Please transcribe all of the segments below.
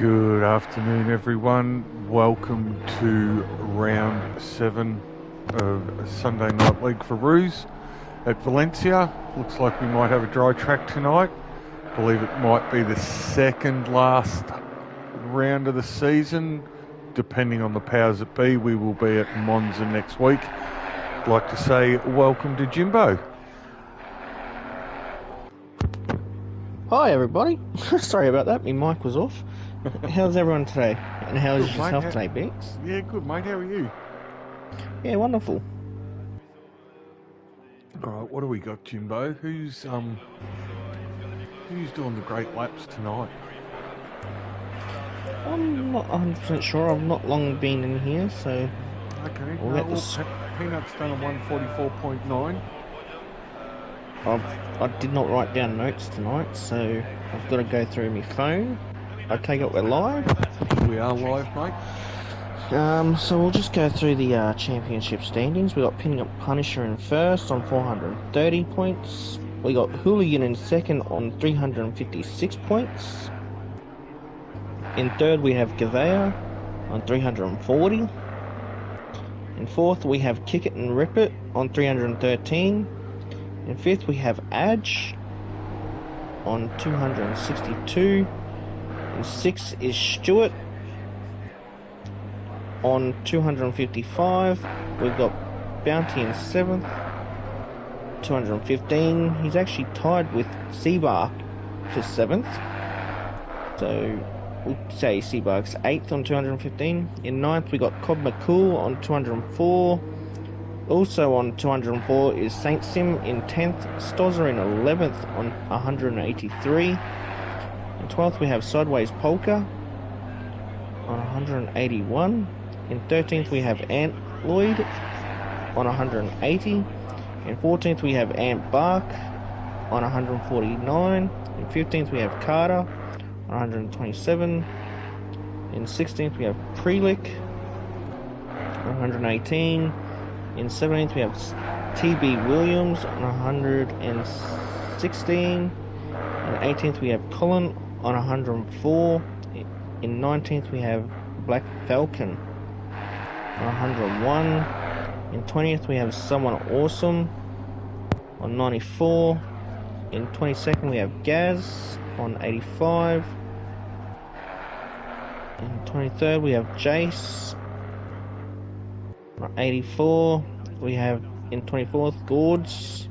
Good afternoon, everyone. Welcome to round 7 of Sunday Night League for ROOZ at Valencia. Looks like we might have a dry track tonight. I believe it might be the second last round of the season. Depending on the powers that be, we will be at Monza next week. I'd like to say welcome to Jimbo. Hi everybody. Sorry about that, my mic was off. How's everyone today? And how's Good, yourself mate. today, Bix? Yeah, good, mate. How are you? Yeah, wonderful. Alright, what do we got, Jimbo? Who's doing the great laps tonight? I'm not 100% sure. I've not long been in here, so Okay, we'll get this. Peanut's done a 144.9. I did not write down notes tonight, so I've got to go through my phone. I take it we're live. We are live, mate. So we'll just go through the championship standings. We got Pinning Up Punisher in first on 430 points. We got Hooligan in second on 356 points. In third we have Gavea on 340. In fourth we have Kick It and Rip It on 313. In fifth we have Adge on 262. In sixth is Stewart on 255. We've got Bounty in seventh, 215. He's actually tied with Seabark for seventh. So we'll say Seabark's eighth on 215. In ninth we got Cobb McCool on 204. Also on 204 is Saint Sim in 10th, Stozzer in 11th on 183. In 12th we have Sideways Polka on 181. In 13th we have Ant Lloyd on 180. In 14th we have Ant Bark on 149. In 15th we have Carter on 127. In 16th we have Prelick on 118. In 17th we have TB Williams on 116. In 18th we have Colin on 104. In 19th we have Black Falcon on 101. In 20th we have Someone Awesome on 94. In 22nd we have Gaz on 85. In 23rd we have Jace on 84. We have in 24th Gords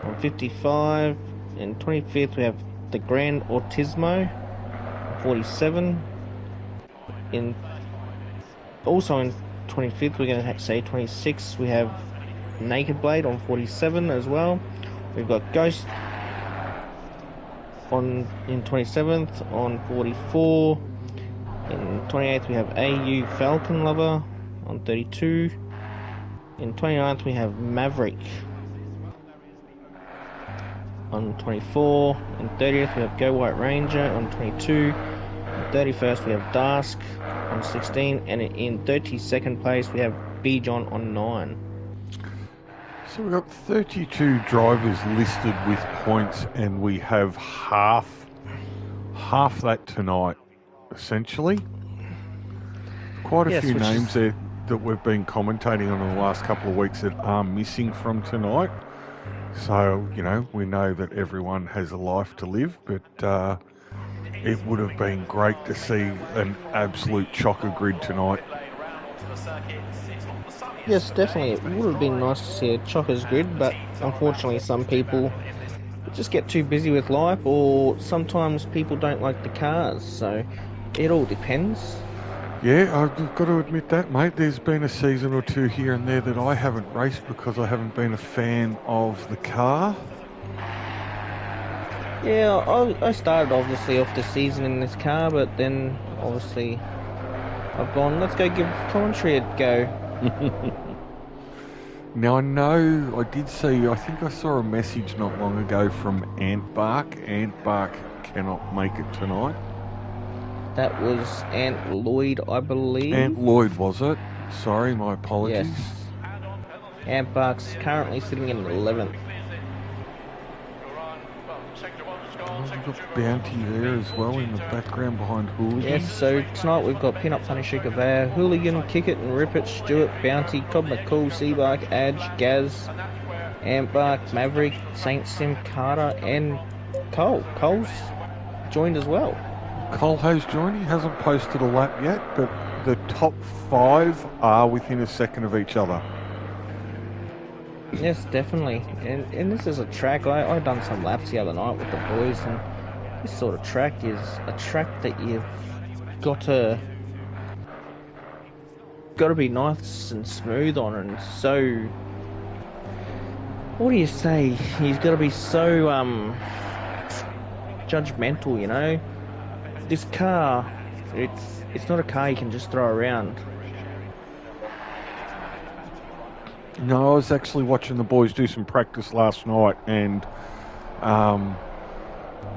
on 55. In 25th we have the Grand Autismo on 47. Also in 25th we're going to say 26 we have Naked Blade on 47 as well. We've got Ghost in 27th on 44. In 28th we have AU Falcon Lover on 32. In 29th we have Maverick on 24. In 30th we have Go White Ranger on 22. In 31st we have Dask on 16. And in 32nd place we have B John on 9. So we've got 32 drivers listed with points, and we have half that tonight, essentially. Quite a few names there that we've been commentating on in the last couple of weeks that are missing from tonight. So, we know that everyone has a life to live, but it would have been great to see an absolute chocker grid tonight. Yes, definitely. It would have been nice to see a chockers grid, but unfortunately some people just get too busy with life, or sometimes people don't like the cars, so it all depends. Yeah, I've got to admit that, mate. There's been a season or two here and there that I haven't raced because I haven't been a fan of the car. Yeah, I started obviously off the season in this car, but then obviously I've gone, let's go give commentary a go. Now I know I did see, I think I saw a message not long ago from Antbark. Antbark cannot make it tonight. That was Ant Lloyd, I believe. Ant Lloyd, was it? Sorry, my apologies. Yes. Antbark's currently sitting in 11th. We've got Bounty there as well in the background behind Hooligan. Yes, so tonight we've got Peanut Punisher, Gavea, Hooligan, Kick It and Rip It, Stewart, Bounty, Cobb McCool, Seabark, Adge, Gaz, Antbark, Maverick, Saint Sim, Carter, and Cole. Cole's joined as well. Cole has joined. He hasn't posted a lap yet, but the top 5 are within a second of each other. Yes, definitely. And this is a track. I done some laps the other night with the boys, and this sort of track is a track that you've got to be nice and smooth on, and so what do you say? You've got to be so judgmental, you know. This car, it's not a car you can just throw around. No, I was actually watching the boys do some practice last night, and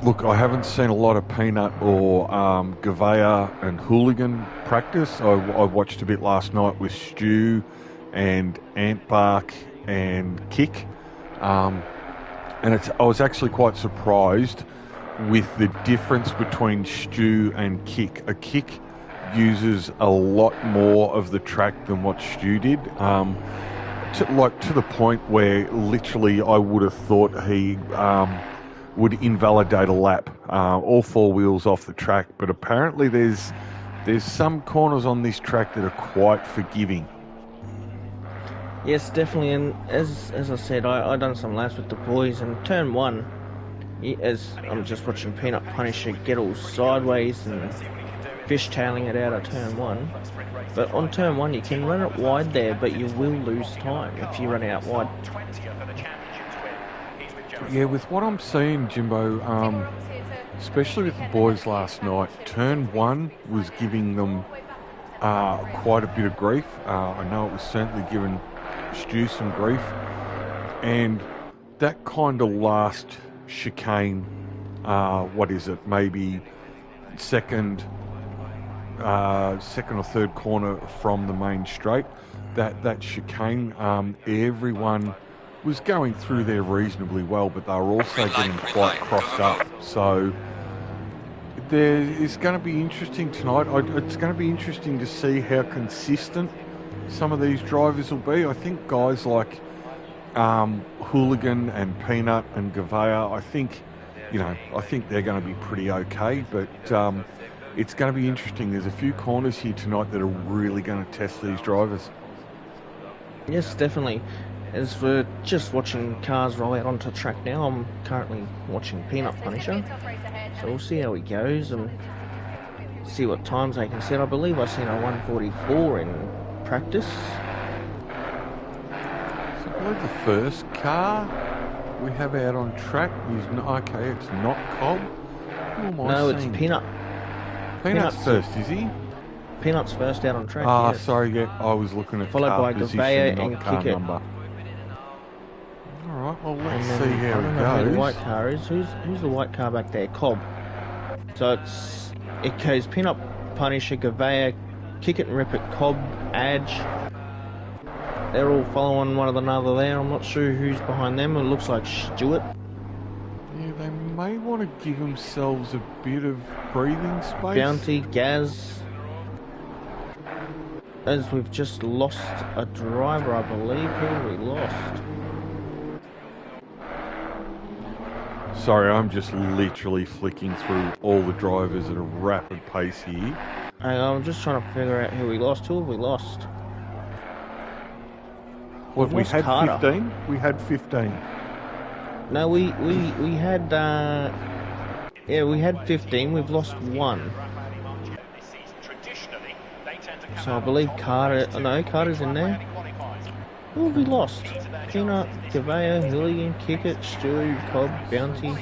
look, I haven't seen a lot of Peanut or Gavea and Hooligan practice. I watched a bit last night with Stu and Antbark and Kick, and I was actually quite surprised with the difference between Stu and Kick. A Kick uses a lot more of the track than what Stu did. To the point where literally I would have thought he would invalidate a lap, all 4 wheels off the track. But apparently there's some corners on this track that are quite forgiving. Yes, definitely. And as I said, I done some laps with the boys, and turn 1, as I'm just watching Peanut Punisher get all sideways and fishtailing it out of turn 1. But on turn 1 you can run it wide there, but you will lose time if you run it out wide. Yeah, with what I'm seeing, Jimbo, especially with the boys last night, turn 1 was giving them quite a bit of grief. I know it was certainly giving Stu some grief. And that kind of last chicane, maybe second or third corner from the main straight, that chicane, everyone was going through there reasonably well, but they were also getting quite crossed up. So it's going to be interesting tonight. It's going to be interesting to see how consistent some of these drivers will be. I think guys like Hooligan and Peanut and Gavea, I think they're going to be pretty okay, but it's going to be interesting. There's a few corners here tonight that are really going to test these drivers. Yes, definitely. As for just watching cars roll out onto track now, I'm currently watching Peanut Punisher, so we'll see how he goes and see what times they can set. I believe I've seen a 1:44 in practice. So I believe the first car we have out on track is it's not Cobb. No, it's Peanut. Peanut's first, is he? Peanut's first out on track. Yes. Sorry, yeah, I was looking at followed car by position, Gavea not and car Kick It. number. All right, well, let's And see then, how I don't it know who goes. the white car is. Who's the white car back there? Cobb. So it goes Peanut Punisher, Gavea, Kick It and Rip It, Cobb, Adge. They're all following one another there. I'm not sure who's behind them. It looks like Stewart. Yeah, they may want to give themselves a bit of breathing space. Bounty, Gaz. As we've just lost a driver, I believe. Who have we lost? Sorry, I'm just literally flicking through all the drivers at a rapid pace here. I'm just trying to figure out who we lost. Who have we lost? What, we lost had Carter. 15? We had 15. No, we had we had 15. We've lost 1. So I believe Carter's in there. Who have we lost? Peanut, Gavea, Hooligan, Kick It, Stewie, Cobb, Bounty,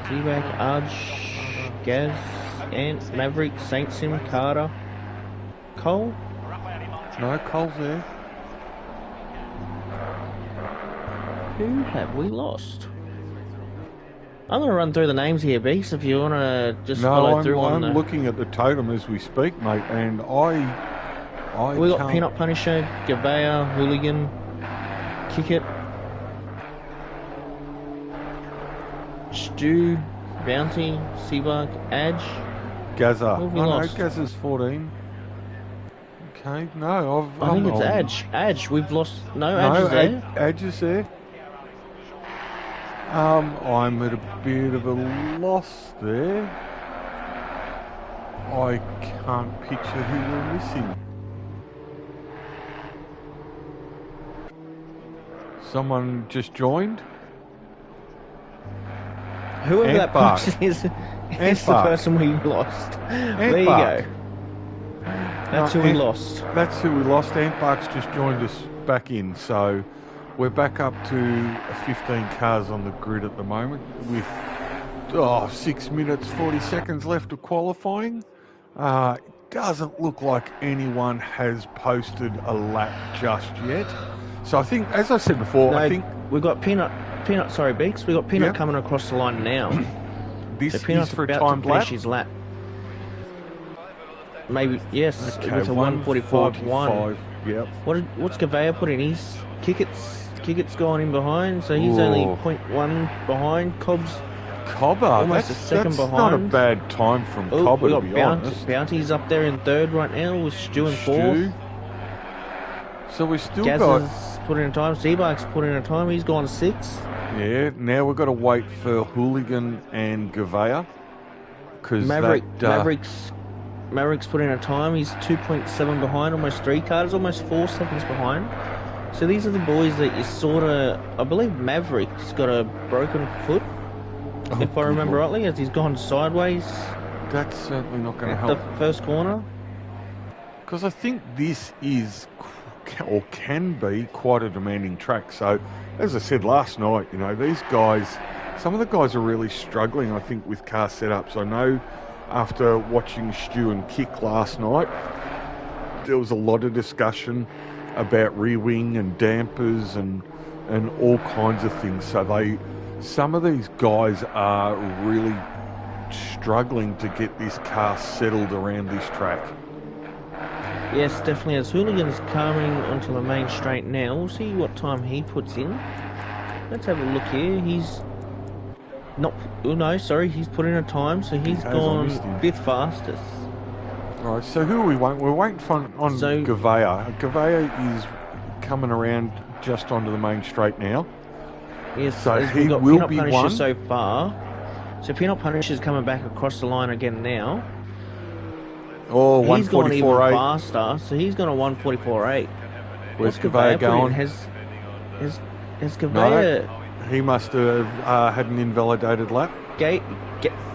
T-Back, Arch, Gaz, Ant, Maverick, Saint Sim, Carter, Cole? No, Cole's there. Who have we lost? I'm going to run through the names here, Beast, if you want to just follow through on I'm looking at the totem as we speak, mate, and we got Peanut Punisher, Gavea, Hooligan, Kick It, Stu, Bounty, Seabark, Edge. Gaza. Who have we Oh lost? no, Gaza's 14. Okay, no, I think it's Edge. Edge, we've lost. No, Edge is there. Edge is there. I'm at a bit of a loss there. I can't picture who we're missing. Someone just joined. Whoever that person is the person we lost. There you go. That's who we lost. That's who we lost. Antbark's just joined us back in, so we're back up to 15 cars on the grid at the moment with 6 minutes 40 seconds left of qualifying. Doesn't look like anyone has posted a lap just yet. So I think, as I said before, I think we've got Peanut. Sorry, Beaks. We've got Peanut coming across the line now. This so Peanut's is for a about timed to finish lap. his lap. Maybe yes. Okay, it was a 1:45.1. Yep. What's Gavea put in? He's Kickett's gone in behind, so he's only 0.1 behind. Cobber, almost a second behind. Not a bad time from Cobber, to be honest. Bounty's up there in third right now with Stu in fourth. So we still Gaz's put in a time. Seabark's put in a time. He's gone sixth. Yeah, now we've got to wait for Hooligan and Gavea. Maverick's put in a time. He's 2.7 behind, almost 3 cars, almost 4 seconds behind. So these are the boys that you sort of... I believe Maverick's got a broken foot, if I remember rightly, as he's gone sideways. That's certainly not going to help. The first corner. Because I think this is, or can be, quite a demanding track. So, as I said last night, these guys, some of the guys are really struggling, I think, with car setups. I know after watching Stu and Kick last night, there was a lot of discussion about rear wing and dampers and all kinds of things. So some of these guys are really struggling to get this car settled around this track. Yes, definitely. As Hooligan's coming onto the main straight now, we'll see what time he puts in. Let's have a look here. He's not... Oh no, sorry, he's put in a time, so he's gone 5th fastest. Alright, so who are we waiting? We're waiting on Gavea. Gavea is coming around just onto the main straight now. Yes, so he will be one. So far. So Peanut Punisher's coming back across the line again now. Oh, 144.8. He's gone even faster, so he's gone a 1:44.8. Where's Gavea going? Has Gavea... No, he must have had an invalidated lap.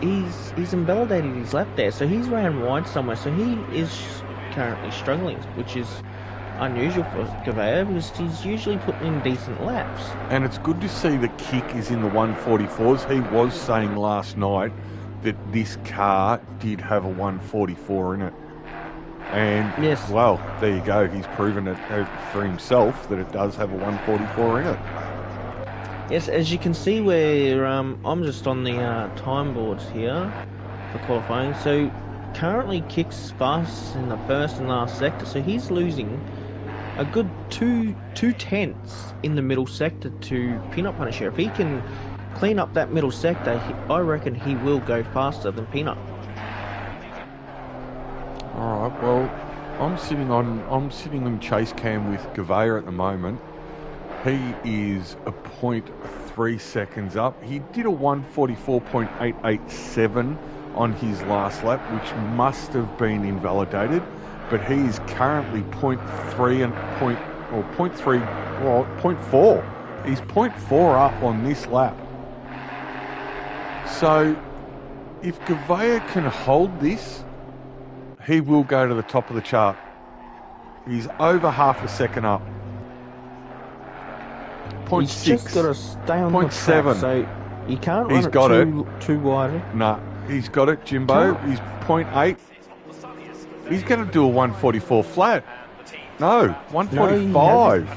He's invalidated his lap there, so he's ran wide somewhere, so he is currently struggling, which is unusual for Gavea because he's usually putting in decent laps. And it's good to see the Kick is in the 144s. He was saying last night that this car did have a 144 in it. And, yes. Well, there you go. He's proven it for himself that it does have a 144 in it. Yes, as you can see where I'm just on the time boards here for qualifying. So currently Kick's fast in the first and last sector, so he's losing a good two tenths in the middle sector to Peanut Punisher. If he can clean up that middle sector, I reckon he will go faster than Peanut. All right. Well, I'm sitting in chase cam with Gavea at the moment. He is a 0.3 seconds up. He did a 1:44.887 on his last lap, which must have been invalidated. But he is currently 0.3 and 0.4. He's 0.4 up on this lap. So, if Gavea can hold this, he will go to the top of the chart. He's over half a second up. 0.6. He's just got to stay on the track, so you can't run it too wide. No, he's got it, Jimbo. He's 0.8. He's going to do a 144 flat. No, 145.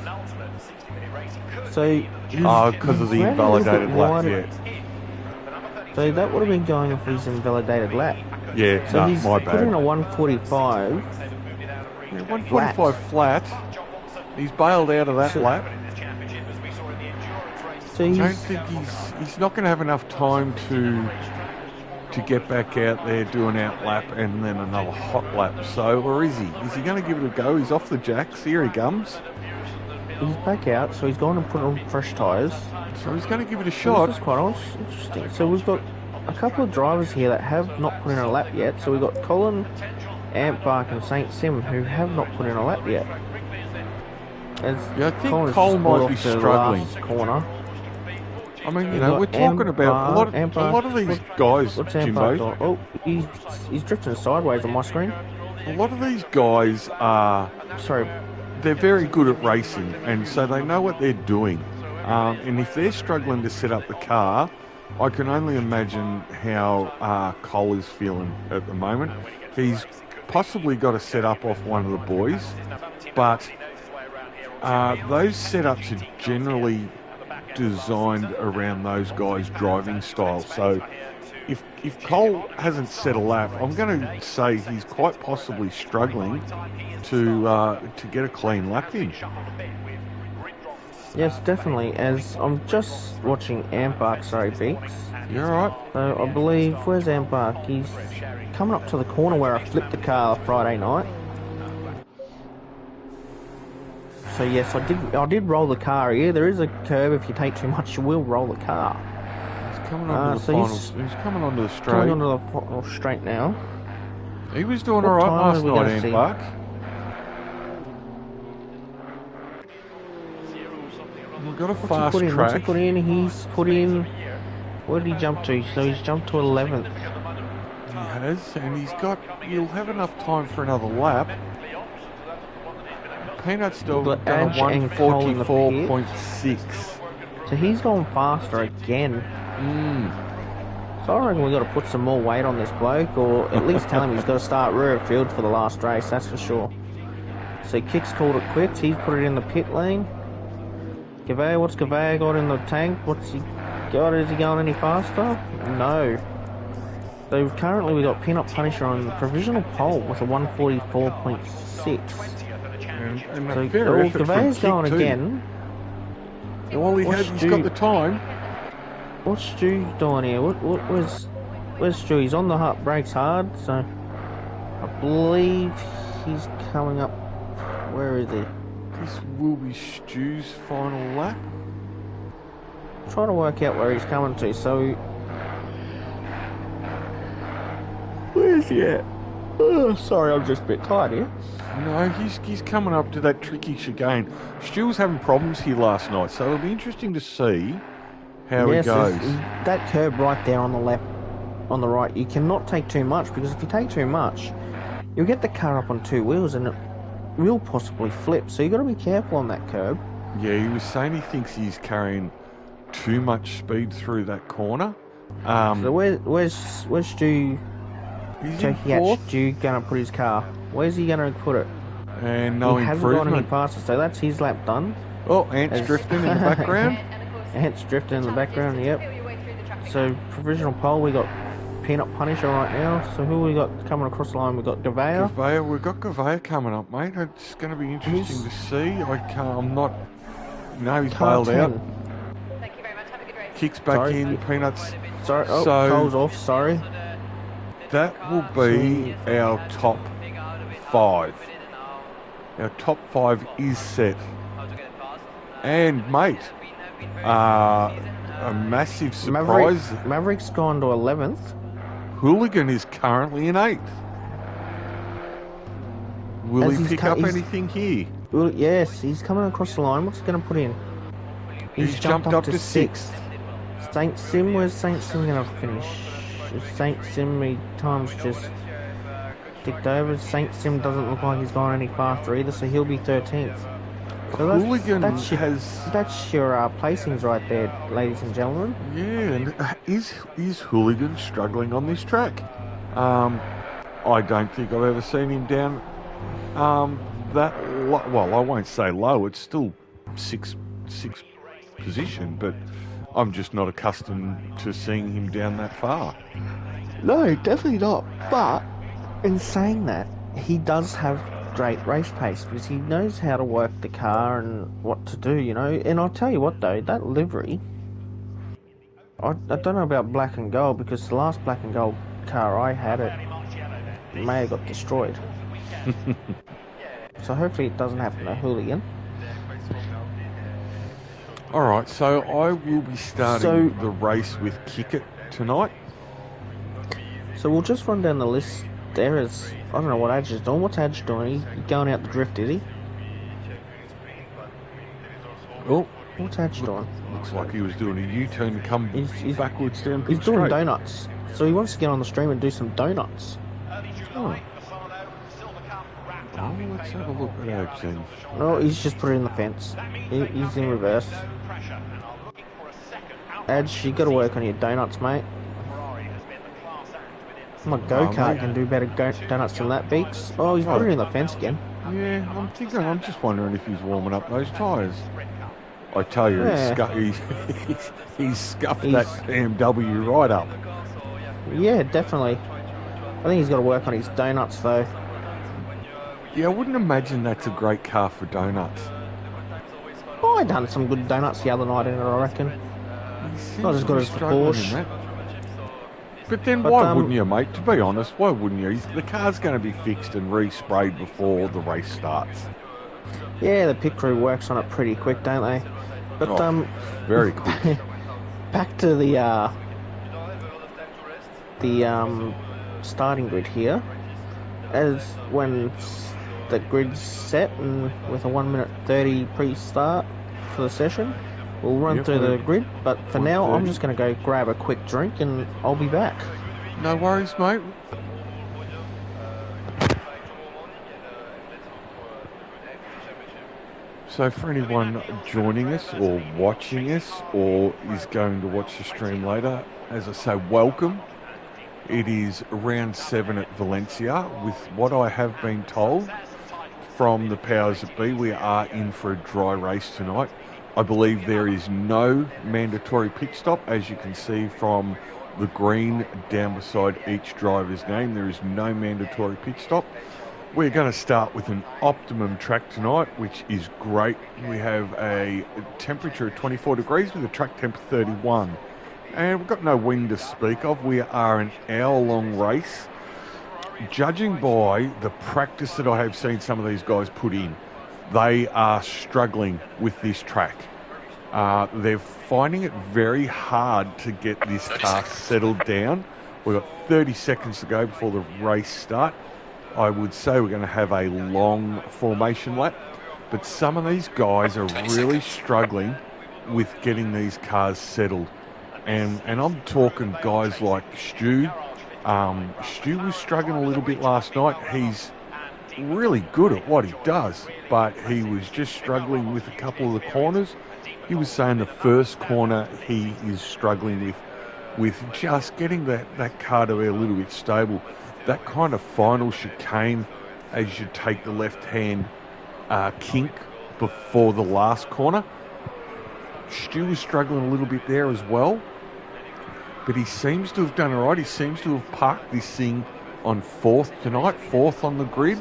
So because of the invalidated lap, yeah. So that would have been going off his invalidated lap. Yeah, so he's my bad. Put in a 145. Yeah, 145 flat. He's bailed out of that lap. So I don't think he's not going to have enough time to to get back out there, do an out lap, and then another hot lap. So, or is he? Is he going to give it a go? He's off the jacks. Here he comes. He's back out, so he's gone and put on fresh tyres. So he's going to give it a So shot. this is quite interesting. So we've got a couple of drivers here that have not put in a lap yet. So we've got Colin, Ampbark and St. Sim who have not put in a lap yet. I think Cole might be struggling. Corner. I mean, you know, we're talking about a lot of these guys, Jimbo. Oh, he's drifting sideways on my screen. A lot of these guys are... Sorry. They're very good at racing, and so they know what they're doing. And if they're struggling to set up the car, I can only imagine how Cole is feeling at the moment. He's possibly got a set up off one of the boys, but those setups are generally designed around those guys' driving style. So if Cole hasn't set a lap, I'm going to say he's quite possibly struggling to get a clean lap in. Yes, definitely. As I'm just watching Ampbark, sorry, Beaks. You're right. So I believe, where's Ampbark? He's coming up to the corner where I flipped the car Friday night. So yes, I did roll the car here. There is a curb. If you take too much, you will roll the car. He's coming onto the finals. He's coming onto the straight. Coming onto the final straight now. He was doing all right last night, Ampbark. We've got a fast track. What's he put in? He's put in... Where did he jump to? So he's jumped to 11th. He has, and he'll have enough time for another lap. Peanut's still got a 144.6. So he's gone faster again. So I reckon we've got to put some more weight on this bloke, or at least tell him he's got to start rear of field for the last race, that's for sure. So Kick's called it quits. He's put it in the pit lane. Gavea, what's Gavea got in the tank? What's he got? Is he going any faster? No. So currently we've got Peanut Punisher on the provisional pole with a 144.6. And so Gavea's going again. Well, he's got the time. What's Stu doing here? Where's Stu? He's on the brakes hard, so I believe he's coming up. Where is he? This will be Stu's final lap. I'm trying to work out where he's coming to. So where's he at? Oh, sorry, I'm just a bit tired here. No, he's coming up to that tricky chicane. Stu was having problems here last night, so it'll be interesting to see how he goes. That curb right there on the left, on the right, you cannot take too much, because if you take too much, you'll get the car up on two wheels and it will possibly flip. So you've got to be careful on that curb. Yeah, he was saying he thinks he's carrying too much speed through that corner. So where's Stu? He's checking out Stu going to put his car. Where's he going to put it? And no he improvement. Hasn't gone any faster, so that's his lap done. Oh, Ant's drifting in the background. Ant's drifting in the background, yep. So provisional pole, we got Peanut Punisher right now. So who we got coming across the line? We got Gavea. We've got Gavea coming up, mate. It's going to be interesting to see. I'm not. No, he's bailed out. Thank you very much. Have a good race. Kicks back in. Peanuts. Sorry. Oh, Cole's off. Sorry. That will be our top 5. Our top 5 is set. And, mate, a massive surprise. Maverick's gone to 11th. Hooligan is currently in 8th. Will he pick up anything here? Well, yes, he's coming across the line. What's he going to put in? He's jumped up to 6th. St. Sim, where's St. Sim going to finish? St. Sim, time's just ticked over. St. Sim doesn't look like he's gone any faster either, so he'll be 13th. So that's your placings right there, ladies and gentlemen. Yeah, and is Hooligan struggling on this track? I don't think I've ever seen him down that low. Well, I won't say low. It's still sixth position, but I'm just not accustomed to seeing him down that far. No, definitely not. But in saying that, he does have great race pace because he knows how to work the car and what to do, you know. And I'll tell you what though, that livery, I don't know about black and gold because the last black and gold car I had, it may have got destroyed. So hopefully it doesn't happen to Hooligan. All right, so I will be starting the race with Kick It tonight. So we'll just run down the list. There is, I don't know what Adge is doing. What's Adge doing? He's going out the drift, is he? Oh, what's Adge doing? Looks like he was doing a U-turn to come he's backwards down. He's doing donuts. So he wants to get on the stream and do some donuts. Oh, let's have a look at Adge then. No, he's just put it in the fence. He's in reverse. Adge, you got to work on your donuts, mate. My go-kart can do better donuts than that, Beaks. Oh, he's put it in the fence again. Yeah, I'm just wondering if he's warming up those tyres. I tell you, he's scuffed that BMW right up. Yeah, definitely. I think he's got to work on his donuts, though. Yeah, I wouldn't imagine that's a great car for donuts. Oh, I done some good donuts the other night in it, I reckon. Not as good as the Porsche. But then why wouldn't you, mate? To be honest, why wouldn't you? The car's going to be fixed and resprayed before the race starts. Yeah, the pit crew works on it pretty quick, don't they? But very quick. Back to the starting grid here. As when the grid's set and with a 1:30 pre-start for the session, we'll run through the grid. But for now, I'm just going to go grab a quick drink and I'll be back. No worries, mate. So for anyone joining us or watching us or is going to watch the stream later, as I say, welcome. It is round 7 at Valencia. With what I have been told from the powers that be, we are in for a dry race tonight. I believe there is no mandatory pit stop, as you can see from the green down beside each driver's name. There is no mandatory pit stop. We're going to start with an optimum track tonight, which is great. We have a temperature of 24 degrees with a track temp of 31. And we've got no wind to speak of. We are an hour-long race. Judging by the practice that I have seen some of these guys put in, they are struggling with this track. They're finding it very hard to get this car settled down. We've got 30 seconds to go before the race start. I would say we're going to have a long formation lap, but some of these guys are really struggling with getting these cars settled. And I'm talking guys like Stu. Stu was struggling a little bit last night. He's really good at what he does, but he was just struggling with a couple of the corners. He was saying the first corner he is struggling with just getting that car to be a little bit stable. That kind of final chicane as you take the left-hand kink before the last corner. Stu was struggling a little bit there as well, but he seems to have done all right. He seems to have parked this thing on 4th tonight, 4th on the grid.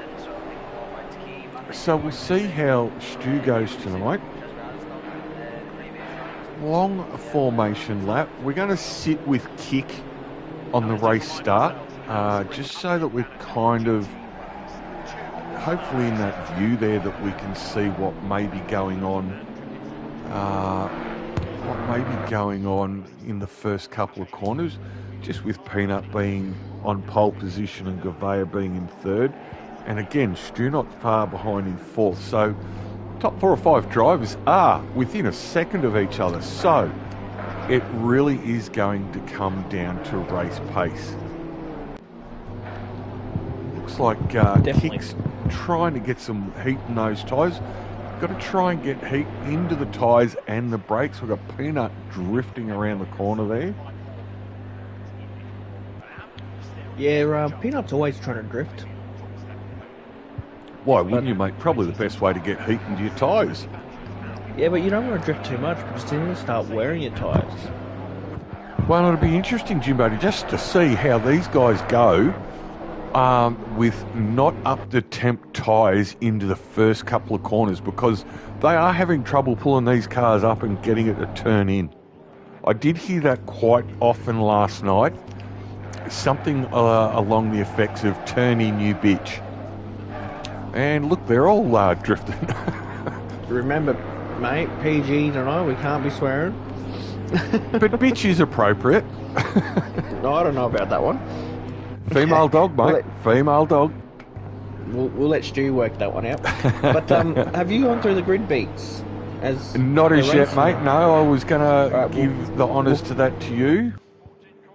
So we'll see how Stu goes tonight. Long formation lap. We're going to sit with kick on the race start, just so that we're kind of hopefully in that view there that we can see what may be going on. In the first couple of corners, just with Peanut being on pole position and Gouveia being in 3rd. And again, Stu not far behind in 4th. So top 4 or 5 drivers are within a second of each other. So it really is going to come down to race pace. Looks like Kick's trying to get some heat in those tyres. Got to try and get heat into the tyres and the brakes. We've got Peanut drifting around the corner there. Yeah, Peanut's always trying to drift. Why wouldn't you, mate? Probably the best way to get heat into your tyres. Yeah, but you don't want to drift too much because then you start wearing your tyres. Well, it'll be interesting, Jimbo, just to see how these guys go with not up to temp tyres into the first couple of corners, because they are having trouble pulling these cars up and getting it to turn in. I did hear that quite often last night. Something along the effects of "turn in, you bitch." And look, they're all drifting. Remember, mate, PG tonight, we can't be swearing. But bitch is appropriate. No, I don't know about that one. Female dog, mate. Female dog. We'll let Stu work that one out. But have you gone through the grid beats? Not as yet, mate. No, I was going to give the honours to that to you.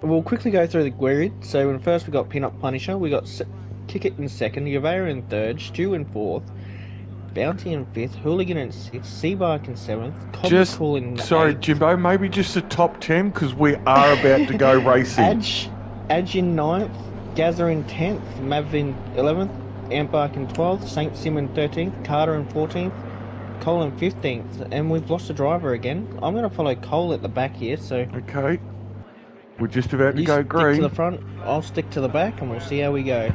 We'll quickly go through the grid. So first we got Peanut Punisher, we got Kick-It in second, Yavera in third, Stu in fourth, Bounty in fifth, Hooligan in sixth, Seabark in seventh, Cool in sorry, eighth. Jimbo, maybe just the top 10 because we are about to go racing. Adge in ninth, Gazza in 10th, Mav in 11th, Ambark in 12th, St. Sim in 13th, Carter in 14th, Cole in 15th, and we've lost a driver again. I'm going to follow Cole at the back here, so... Okay. We're just about to go green. You stick to the front, I'll stick to the back, and we'll see how we go.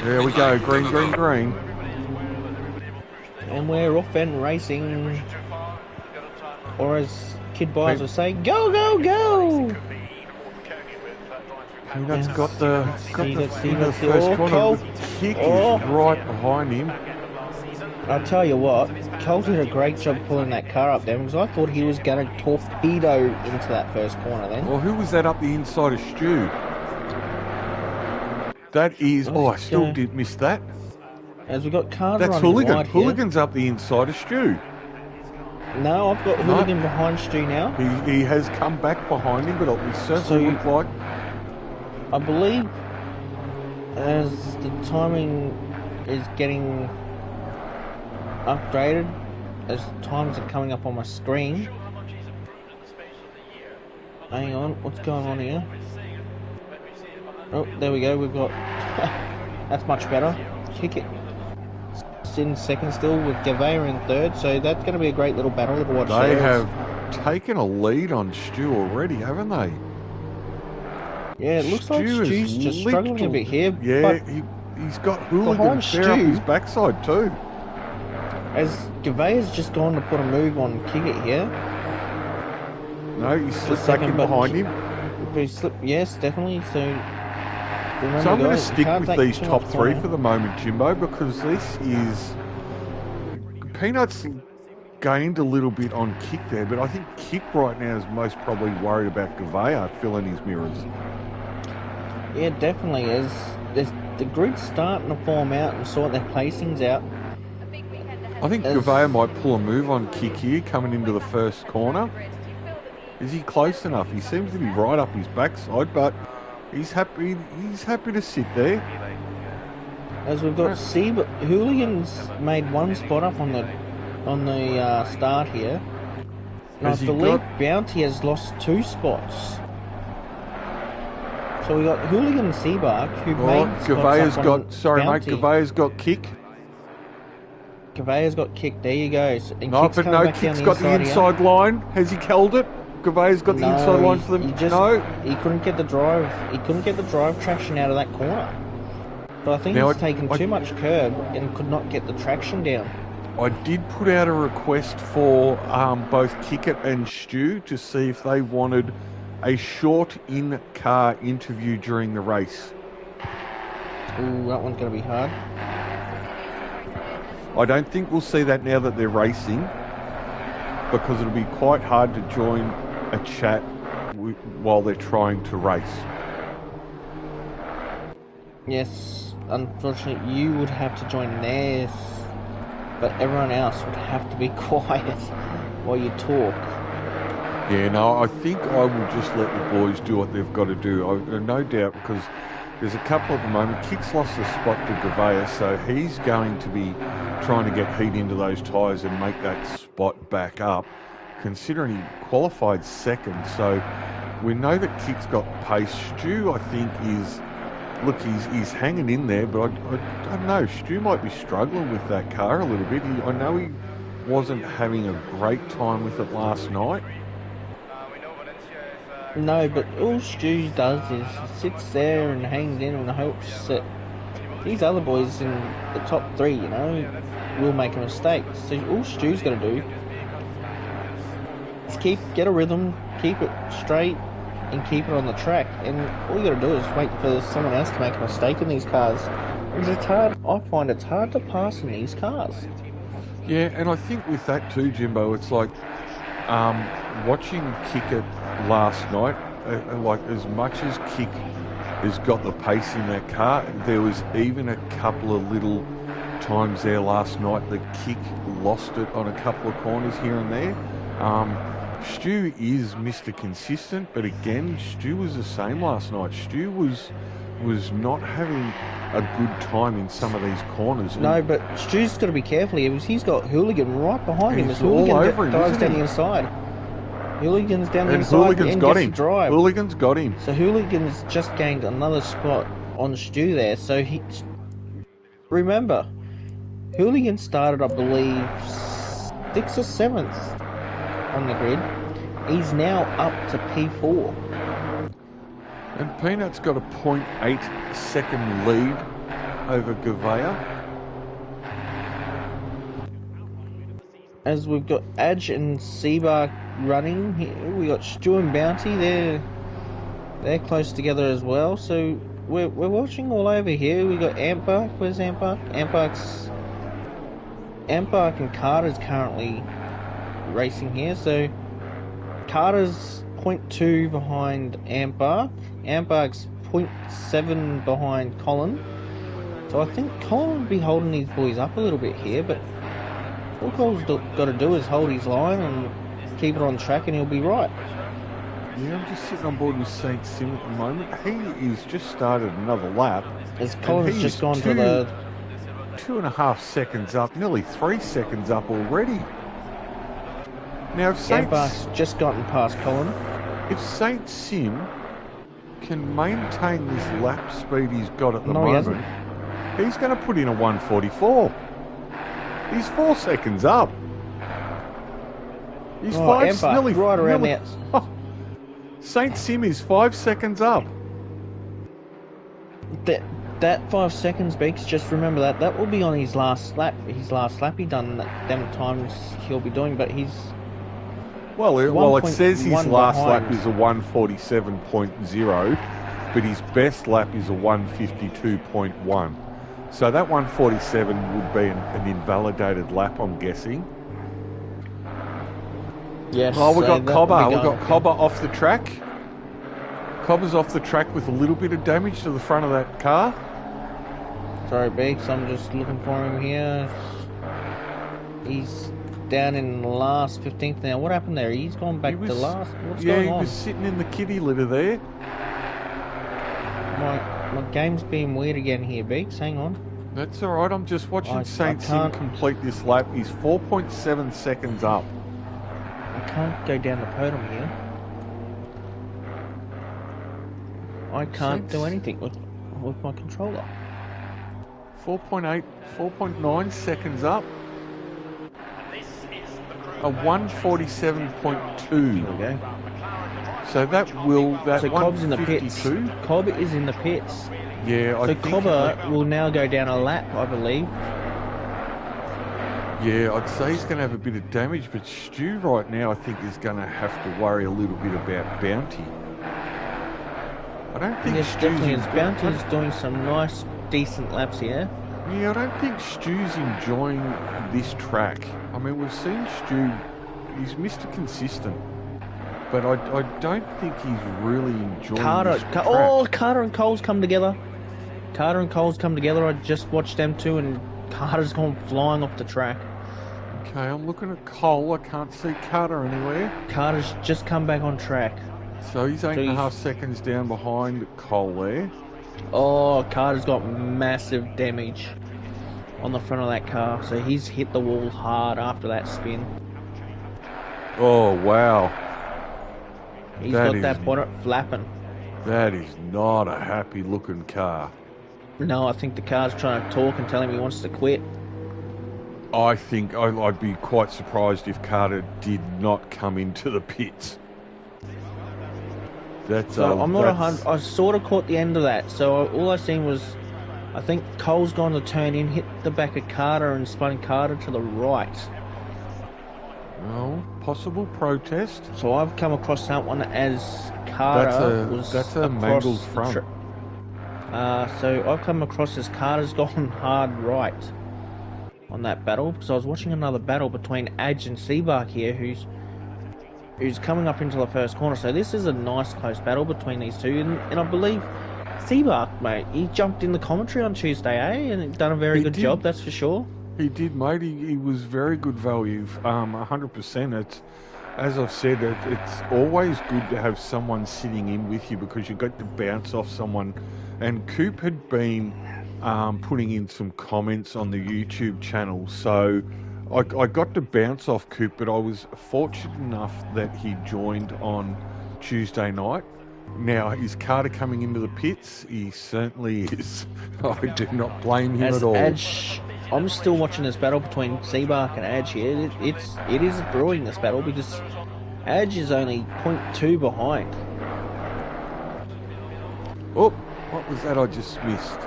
There we go, green, green, green. And we're off and racing. Or as Kid Byers would say, go, go, go! Peanut's got the first corner. Cole. Kick is right behind him. I'll tell you what, Cole did a great job pulling that car up there because I thought he was going to torpedo into that first corner then. Well, who was that up the inside of Stu? That is... I still did miss that. As we got Carter That's on Hooligan. wide here. Hooligan's up the inside of Stu. No, I've got Hooligan behind Stu now. He has come back behind him, but it certainly looked like... I believe as the timing is getting upgraded, as times are coming up on my screen. Hang on, what's going on here? Oh, there we go, we've got... That's much better. Kick it. In second still with Gavea in third, so that's going to be a great little battle to watch. They have taken a lead on Stu already, haven't they? Yeah, it looks like Stu's just struggling a bit here. Yeah, he's got Hooligan fair up his backside too. As Gavea's just gone to put a move on Kick It here. No, he slipped back in behind him. He slipped, yes, definitely. So I'm going to stick with these top three for the moment, Jimbo, because this is... Peanut's gained a little bit on Kick there, but I think Kick right now is most probably worried about Gavea filling his mirrors. Yeah, definitely. As the grid's starting to form out and sort their placings out. I think Gavea might pull a move on Kick here, coming into the first corner. Is he close enough? He seems to be right up his backside, but he's happy to sit there. As we've got Hooligans made one spot up on the start here. And I believe Bounty has lost 2 spots. So we got Hooligan and Seabark who made Gavea's spots got up sorry Bounty. mate, Gavea's got Kick. Gavea's got Kick, there you go. And No, but no, Kick's got the inside line. Has he held it? Gavea's got the inside line for them. He couldn't get the drive. He couldn't get the drive traction out of that corner. But I think he's taken too much curb and could not get the traction down. I did put out a request for both Kick It and Stu to see if they wanted a short in-car interview during the race. Ooh, that one's going to be hard. I don't think we'll see that now that they're racing, because it'll be quite hard to join a chat while they're trying to race. Yes, unfortunately you would have to join theirs, but everyone else would have to be quiet while you talk. Yeah, no, I think I will just let the boys do what they've got to do. No doubt, because there's a couple at the moment. Kick's lost the spot to Gavea, so he's going to be trying to get heat into those tyres and make that spot back up, considering he qualified second. So we know that Kick's got pace. Stu, I think, he's hanging in there, but I don't know. Stu might be struggling with that car a little bit. I know he wasn't having a great time with it last night. No, but all Stu does is sits there and hangs in and hopes that these other boys in the top 3, will make a mistake. So all Stu's got to do Just get a rhythm, keep it straight, and keep it on the track. And all you got to do is wait for someone else to make a mistake in these cars. Because it's hard. I find it's hard to pass in these cars. Yeah, and I think with that too, Jimbo, it's like watching Kicker last night. Like as much as Kick has got the pace in that car, there was even a couple of little times there last night that Kick lost it on a couple of corners here and there. Stu is Mr. Consistent, but again, Stu was the same last night. Stu was not having a good time in some of these corners. No, but Stu's got to be careful here because he's got Hooligan right behind him. As all Hooligan over him, dives isn't down he? the inside. Hooligan's down the And inside Hooligan's and got gets him. to drive. Hooligan's got him. So Hooligan's just gained another spot on Stu there. So he... Remember, Hooligan started, I believe, 6th or 7th on the grid. He's now up to P4. And Peanut's got a 0.8 second lead over Gavea. As we've got Adge and Seabark running here, we got Stu and Bounty. They're close together as well. So we're watching all over here. We got Ampbark. Where's Ampbark? Ampbark and Carter's currently racing here. So Carter's 0.2 behind Ampbark. Ampbark's 0.7 behind Colin. So I think Colin will be holding these boys up a little bit here, but all Colin's got to do is hold his line and keep it on track and he'll be right. Yeah, I'm just sitting on board with St. Sim at the moment. He's just started another lap. As Colin's just gone to the... 2.5 seconds up, nearly 3 seconds up already. Now, if Ampbark's just gotten past Colin. If St. Sim can maintain this lap speed he's got at the No, he moment, he's going to put in a 144. He's 4 seconds up. He's Ampbark, nearly right around nearly, there. St. Sim is 5 seconds up. That 5 seconds, Beaks, just remember that will be on his last lap. His last lap he done them times he'll be doing, but he's... Well, it says his last behind. lap is a 147.0, but his best lap is a 152.1. So that 147 would be an invalidated lap, I'm guessing. Yes. Oh, we've got Cobber. We've got going. Cobber off the track. Cobber's off the track with a little bit of damage to the front of that car. Sorry, Beaks, I'm just looking for him here. He's down in the last 15th now. What happened there? He's gone back to last. What's going on? Yeah, he was sitting in the kitty litter there. My game's being weird again here, Beaks. Hang on. That's all right. I'm just watching St. Sim can't- complete this lap. He's 4.7 seconds up. I can't go down the podium here. I can't do anything with my controller. 4.8, 4.9 seconds up. A 147.2. There we go. So that So Cobb's in the pits. 152. Cobb is in the pits. Yeah, I So think. Cobber will now go down a lap, I believe. Yeah, I'd say he's going to have a bit of damage, but Stu right now I think is going to have to worry a little bit about Bounty. I don't think Yes, Stu's definitely. As Bounty's doing some nice, decent laps here. Yeah, I don't think Stu's enjoying this track. I mean, we've seen Stu, he's Mr. Consistent, but I don't think he's really enjoying this track. Carter and Cole's come together. I just watched them two, and Carter's gone flying off the track. Okay, I'm looking at Cole. I can't see Carter anywhere. Carter's just come back on track. So he's 8.5 seconds down behind Cole there. Oh, Carter's got massive damage on the front of that car, so he's hit the wall hard after that spin. Oh, wow. He's That got is- that bonnet flapping. That is not a happy looking car. No, I think the car's trying to talk and tell him he wants to quit. I think I'd be quite surprised if Carter did not come into the pits. That's So I'm not that's- 100. I sort of caught the end of that. So all I seen was, I think Cole's gone to turn in, hit the back of Carter, and spun Carter to the right. Well, possible protest. So I've come across that one as Carter was That's a across mangled the front. So I've come across as Carter's gone hard right on that battle, because I was watching another battle between Adge and Seabark here, who's coming up into the first corner. So this is a nice close battle between these two, and I believe Seabark, mate, he jumped in the commentary on Tuesday, and done a very good job, that's for sure. He did, mate. He was very good value, 100%. It's, as I've said, it's always good to have someone sitting in with you, because you got to bounce off someone. And Coop had been putting in some comments on the YouTube channel, so I got to bounce off Coop, but I was fortunate enough that he joined on Tuesday night. Now, is Carter coming into the pits? He certainly is. I do not blame him at all. Adge, I'm still watching this battle between Seabark and Adge here. It is brewing, this battle, because Adge is only 0.2 behind. Oh, what was that I just missed?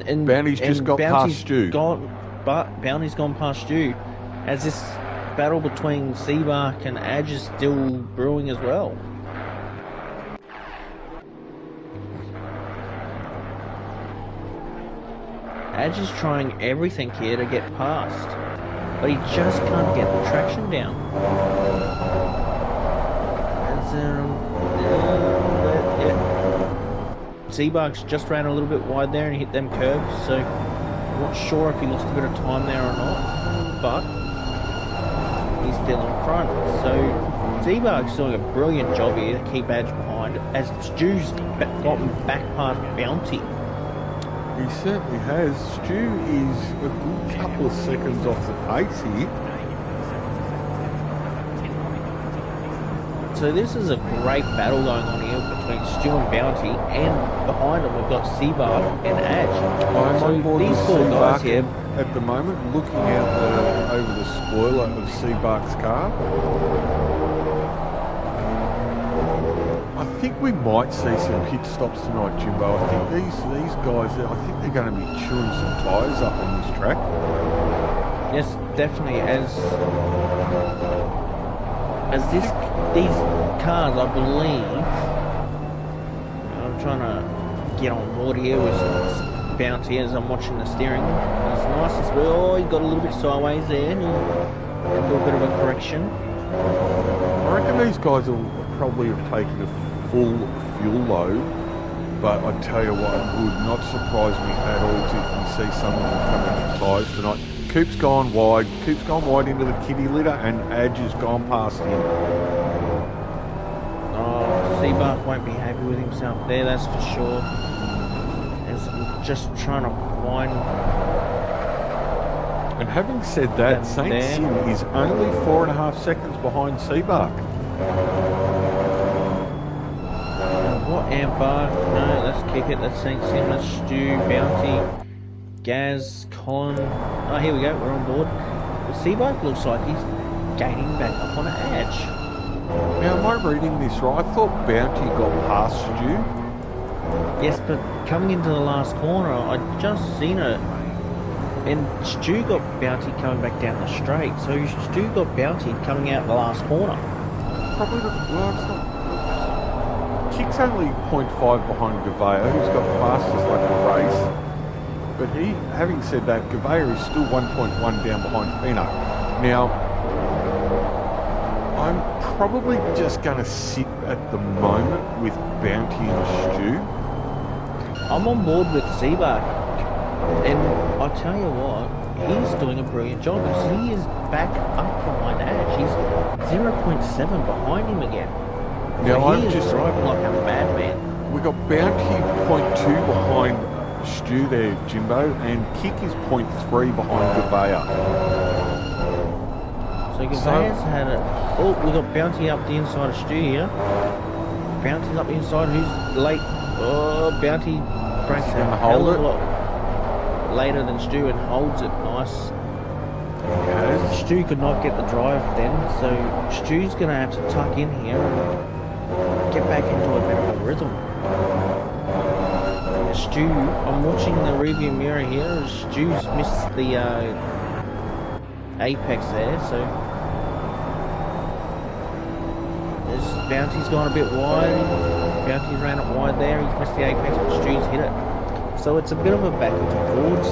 And Bounty's just got past Stu. Bounty's gone past Stu, as this battle between Seabark and Adge is still brewing as well. Adge is trying everything here to get past, but he just can't get the traction down. Seabark's just ran a little bit wide there and hit them curves, so I'm not sure if he lost a bit of time there or not, but he's still in front. So Seabark's doing a brilliant job here to keep Adge behind, as Stu's gotten back past Bounty. He certainly has. Stu is a good couple of seconds off the pace here. So this is a great battle going on here between Stu and Bounty, and behind them we've got Seabark and Adge. I'm on board these with four guys Seabark here at the moment, looking out over the spoiler of Seabark's car. I think we might see some pit stops tonight, Jimbo. I think these guys, I think they're going to be chewing some tyres up on this track. Yes, definitely. These cars, I believe, I'm trying to get on board here with Bounty as I'm watching the steering. It's nice and smooth. Oh, he got a little bit sideways there. He'll do a bit of a correction. I reckon these guys will probably have taken a full fuel load, but I tell you what, it would not surprise me at all if we see some of them coming in tyres tonight. Coop's gone wide. Coop's gone wide into the kitty litter, and Adge has gone past him. Oh, Seabark won't be happy with himself there, that's for sure. As I'm just trying to find. And having said that, Saint Sim is only 4.5 seconds behind Seabark. What Amber? No, let's kick it. That's Saint Sim, that's Stu, Bounty, Gaz, Colin. Oh, here we go, we're on board. Seabark looks like he's gaining back up on Adge. Now, am I reading this right? I thought Bounty got past Stu. Yes, but coming into the last corner, I just seen it. And Stu got Bounty coming back down the straight. So Stu got Bounty coming out the last corner. Probably the, well, it's not. Kick's only 0.5 behind Gavea, who's got the fastest lap of the race. But having said that, Gavea is still 1.1 down behind Pino. Now, I'm probably just going to sit at the moment with Bounty and Stu. I'm on board with Seabark, and I tell you what, he's doing a brilliant job, because he is back up behind Adge. He's 0.7 behind him again. Now, so he is driving like a madman. We got Bounty 0.2 behind Stu there, Jimbo, and Kick is 0.3 behind Gavea. So Gavea's had it. Oh, we got Bounty up the inside of Stu here. Bounty's up the inside. Who's late? Oh, Bounty breaks a hell of a lot later than Stu and holds it nice. Okay. Stu could not get the drive then, so Stu's going to have to tuck in here and get back into a bit of a rhythm. Stu, I'm watching the rearview mirror here. Stu's missed the apex there, so As Bounty's gone a bit wide. Bounty ran it wide there. He's missed the apex, but Stu's hit it. So it's a bit of a backwards and forwards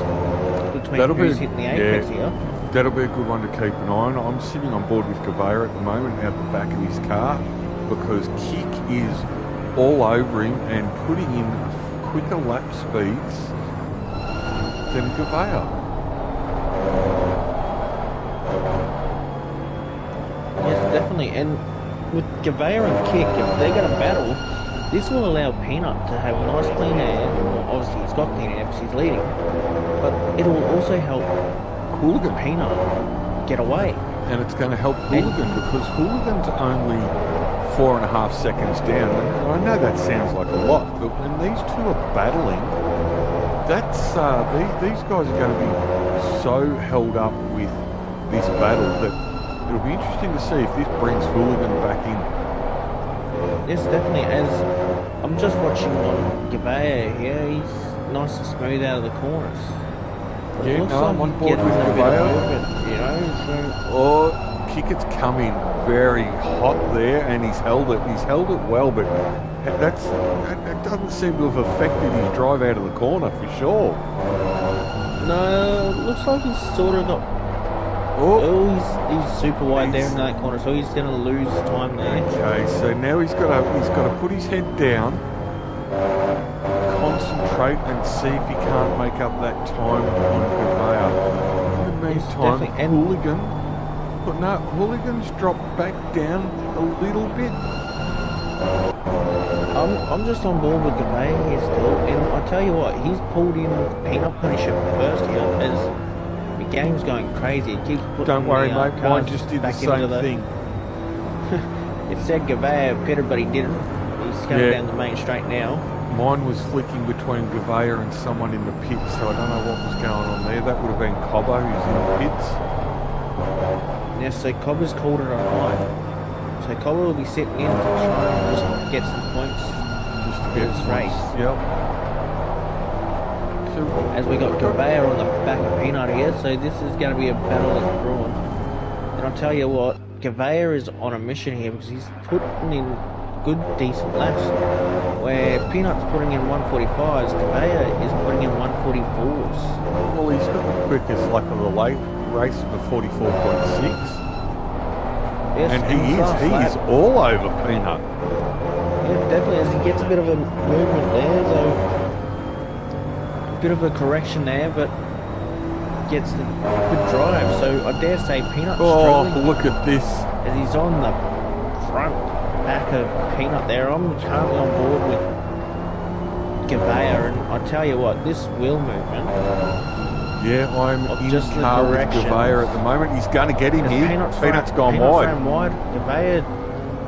between who's hitting the apex here. That'll be a good one to keep an eye on. I'm sitting on board with Gavea at the moment out the back of his car because Kick is all over him and putting in quicker lap speeds than Gavea. Yes, definitely. And with Gavea and Kick, if they're going to battle, this will allow Peanut to have nice clean air. Well, obviously he's got clean air because he's leading. But it will also help Hooligan Peanut get away. And it's going to help Hooligan because Hooligan's only 4.5 seconds down. And I know that sounds like a lot, but when these two are battling, that's these guys are going to be so held up with this battle that it'll be interesting to see if this brings Hooligan back in. Yes, definitely. As I'm just watching on Gavea here, he's nice and smooth out of the corners. Yeah, no, I'm on board with Gavea. You know, Oh, Kickett's coming very hot there, and he's held it. He's held it well, but that doesn't seem to have affected his drive out of the corner for sure. No, looks like he's sort of got. Oh, he's super wide there in that corner, so he's going to lose time there. Okay, so now he's got to put his head down, concentrate, and see if he can't make up that time on Gavea. In the meantime, Hooligan, but no, Hooligan's dropped back down a little bit. I'm just on board with Gavea here still, and I tell you what, he's pulled in Peanut Punisher first here as the game's going crazy. It keeps putting Don't worry, the, mate. Mine just did the same thing. It said Gavea pitted, but he didn't. He's going down the main straight now. Mine was flicking between Gavea and someone in the pits, so I don't know what was going on there. That would have been Cobbo, who's in the pits. Yeah, so Cobbo's called it a night. So Cobbo will be sitting in to try and just get some points just to get this race. Yep. As we got Gavea on the back of Peanut here, so this is going to be a battle that's brewing. And I'll tell you what, Gavea is on a mission here because he's putting in good, decent laps. Where Peanut's putting in 145s, Gavea is putting in 144s. Well, he's got the quickest lap of the late race of 44.6. Yes, and he is all over Peanut. Yeah, definitely, as he gets a bit of a movement there, so a bit of a correction there, but gets the good drive. So I dare say Peanut's struggling. Look at this. As he's on the front back of Peanut there. I'm currently on board with Gavea, and I tell you what, this wheel movement. Yeah, I'm in just car with Gavea at the moment. He's going to get him here. Peanut's gone wide. Gavea.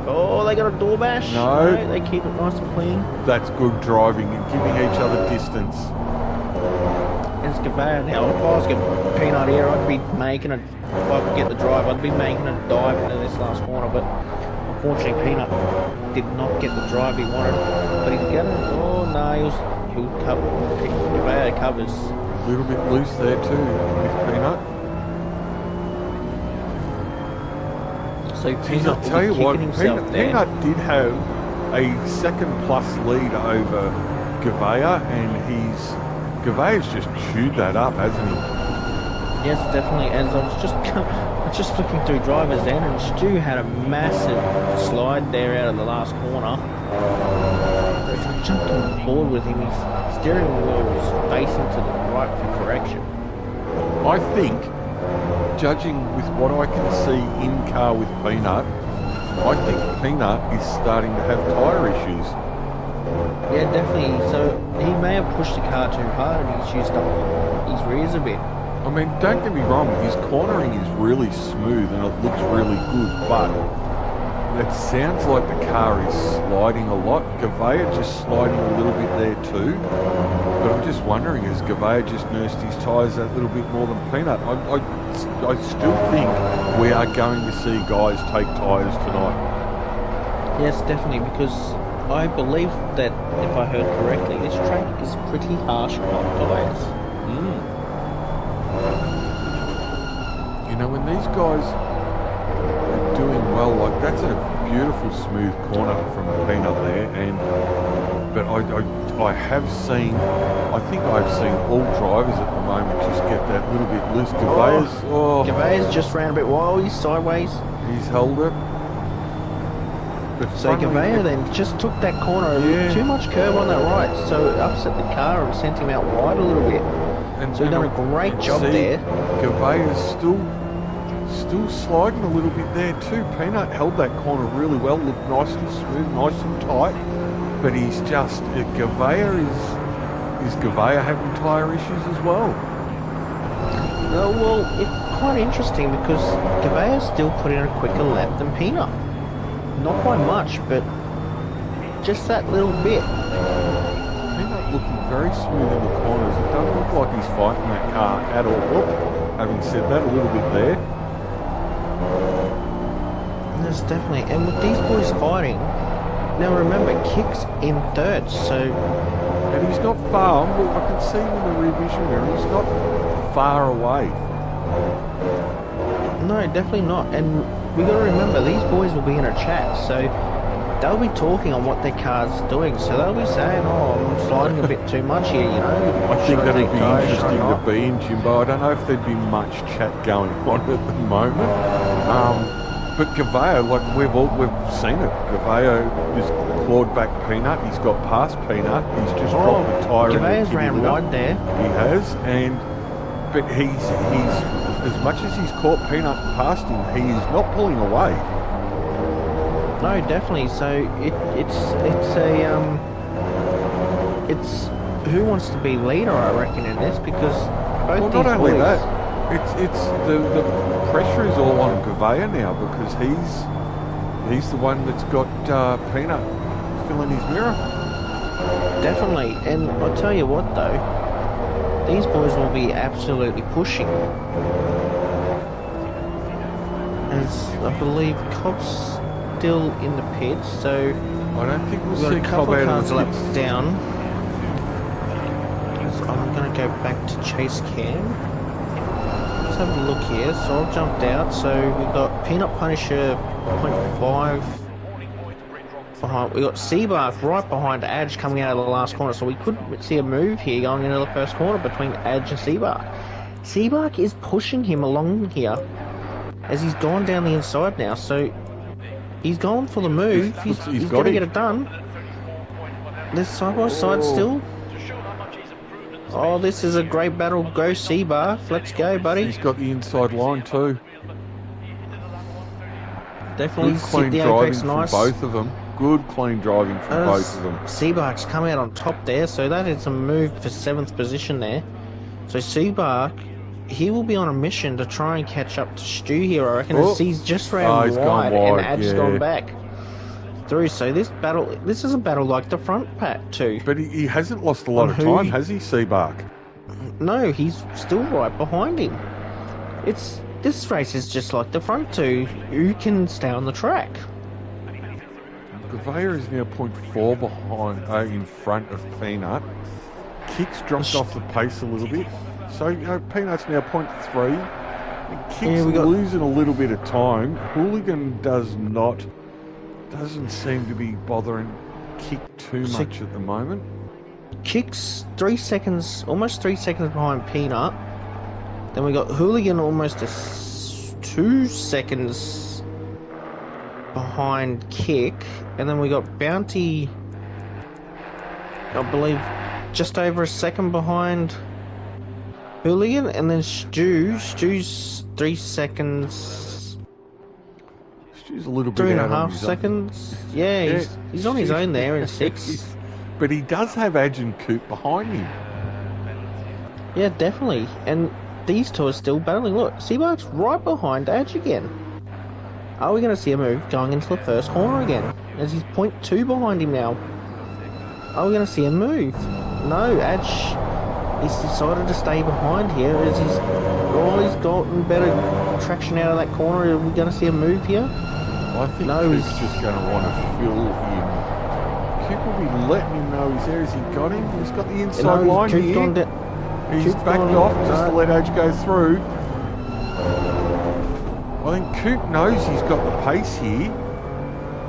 Oh, they got a door bash. No. They keep it nice and clean. That's good driving and giving each other distance. It's Gavea now. If I was Peanut here, I'd be making if I could get the drive, I'd be making a dive into this last corner, but unfortunately Peanut did not get the drive he wanted. But he's gonna, he'll cover. Gavea covers. A little bit loose there too with Peanut. So Peanut, I'll tell you what, Peanut did have a second plus lead over Gavea, and Gavea's just chewed that up, hasn't he? Yes, definitely. As I was just flicking through drivers then, and Stu had a massive slide there out of the last corner. If I jumped on board with him, his steering wheel was facing to the right for correction. I think, judging with what I can see in car with Peanut, I think Peanut is starting to have tyre issues. Yeah, definitely. So he may have pushed the car too hard and he's used up his rears a bit. I mean, don't get me wrong, his cornering is really smooth and it looks really good, but it sounds like the car is sliding a lot. Gavea just sliding a little bit there too. But I'm just wondering, has Gavea just nursed his tyres that little bit more than Peanut? I still think we are going to see guys take tyres tonight. Yes, definitely, because I believe that, if I heard correctly, this track is pretty harsh on tyres. You know, when these guys are doing well. Like, that's a beautiful smooth corner from Peanut there, but I have seen, I think I've seen all drivers at the moment just get that little bit loose. Gavey's just ran a bit wild, he's sideways. He's held it. But So Gavey then just took that corner, too much curve on that right, so it upset the car and sent him out wide a little bit. So he's done a great job there. Gavey is still sliding a little bit there too. Peanut held that corner really well, looked nice and smooth, nice and tight. But he's just, Gavey is Gavey having tyre issues as well? Well, it's quite interesting because Gavey still put in a quicker lap than Peanut. Not by much, but just that little bit. Peanut looking very smooth in the corners. It doesn't look like he's fighting that car at all. Well, having said that, a little bit there. There's definitely, and with these boys fighting, now remember, Kick's in third, so... And he's not far, I can see him in the rear vision mirror, he's not far away. No, definitely not, and we got to remember, these boys will be in a chat, so they'll be talking on what their car's doing, so they'll be saying, oh, I'm sliding a bit too much here, you know. I think that'd be interesting to be in, Jimbo. I don't know if there'd be much chat going on at the moment. But Gavey, like we've seen it. Gavey is clawed back Peanut. He's got past Peanut. He's just dropped the tyre. Gavey's ran wide there. He has, but he's as much as he's caught Peanut past him, he is not pulling away. No, definitely. So it's who wants to be leader, I reckon, in this, because both these not only boys, that. It's the pressure is all on Gavey now because he's the one that's got Peanut filling his mirror. Definitely, and I'll tell you what though, these boys will be absolutely pushing. As I believe Cobb's still in the pits, so I don't think we'll got see a couple Cobb of out cars of the laps pits. down. I'm going to go back to chase cam. Have a look here. So I've jumped out. So we've got Peanut Punisher 0.5 behind. We've got Seabark right behind Adge coming out of the last corner. So we could see a move here going into the first corner between Adge and Seabark. Seabark is pushing him along here as he's gone down the inside now. So he's going for the move. He's going to get it done. This side by side still. Oh, this is a great battle. Go Seabark. Let's go, buddy. He's got the inside line too. Definitely good clean the driving apex nice. From both of them. Good clean driving from both of them. Seabark's come out on top there, so that is a move for 7th position there. So Seabark, he will be on a mission to try and catch up to Stu here, I reckon. As he's just ran wide and Ad's gone back through. So this is a battle like the front pack too. But he hasn't lost a lot of time, has he, Seabark? No, he's still right behind him. This race is just like the front two. Who can stay on the track? Gavey is now 0.4 behind, in front of Peanut. Kick's dropped off the pace a little bit. So Peanut's now 0.3. And Kick's losing a little bit of time. Hooligan doesn't seem to be bothering Kick too much at the moment. Kick's 3 seconds, almost 3 seconds behind Peanut. Then we got Hooligan almost 2 seconds behind Kick. And then we got Bounty, I believe, just over a second behind Hooligan. And then Stu's 3 seconds. He's a little bit 3.5 seconds. Yeah, he's on his own there in 6. But he does have Adge and Coop behind him. Yeah, definitely. And these two are still battling. Look, Seabark's right behind Adge again. Are we going to see a move going into the first corner again? As he's 0.2 behind him now. Are we going to see a move? No, Adge, he's decided to stay behind here as he's gotten better traction out of that corner. Are we going to see a move here? I think Coop's just going to want to fill him. Coop will be letting him know he's there. Has he got him? He's got the inside line here. He's backed off just to let Adge go through. I think Coop knows he's got the pace here,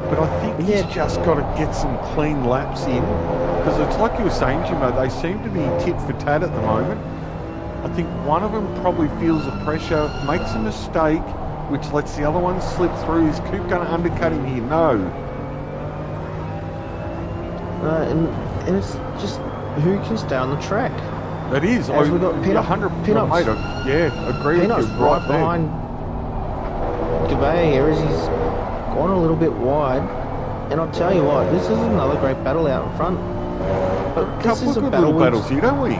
but I think he's just got to get some clean laps in, because it's like you were saying, Jimbo, they seem to be tit for tat at the moment. I think one of them probably feels the pressure, makes a mistake, which lets the other one slip through. Is Coop going to undercut him here? No. And it's just who can stay on the track. That is. As we've got 100%. Peanuts. Mate, yeah, agree Peanuts with you. right behind Gavay here as he's gone a little bit wide. And I'll tell you what, this is another great battle out in front. But A this couple is of a good battle little battles here, don't we?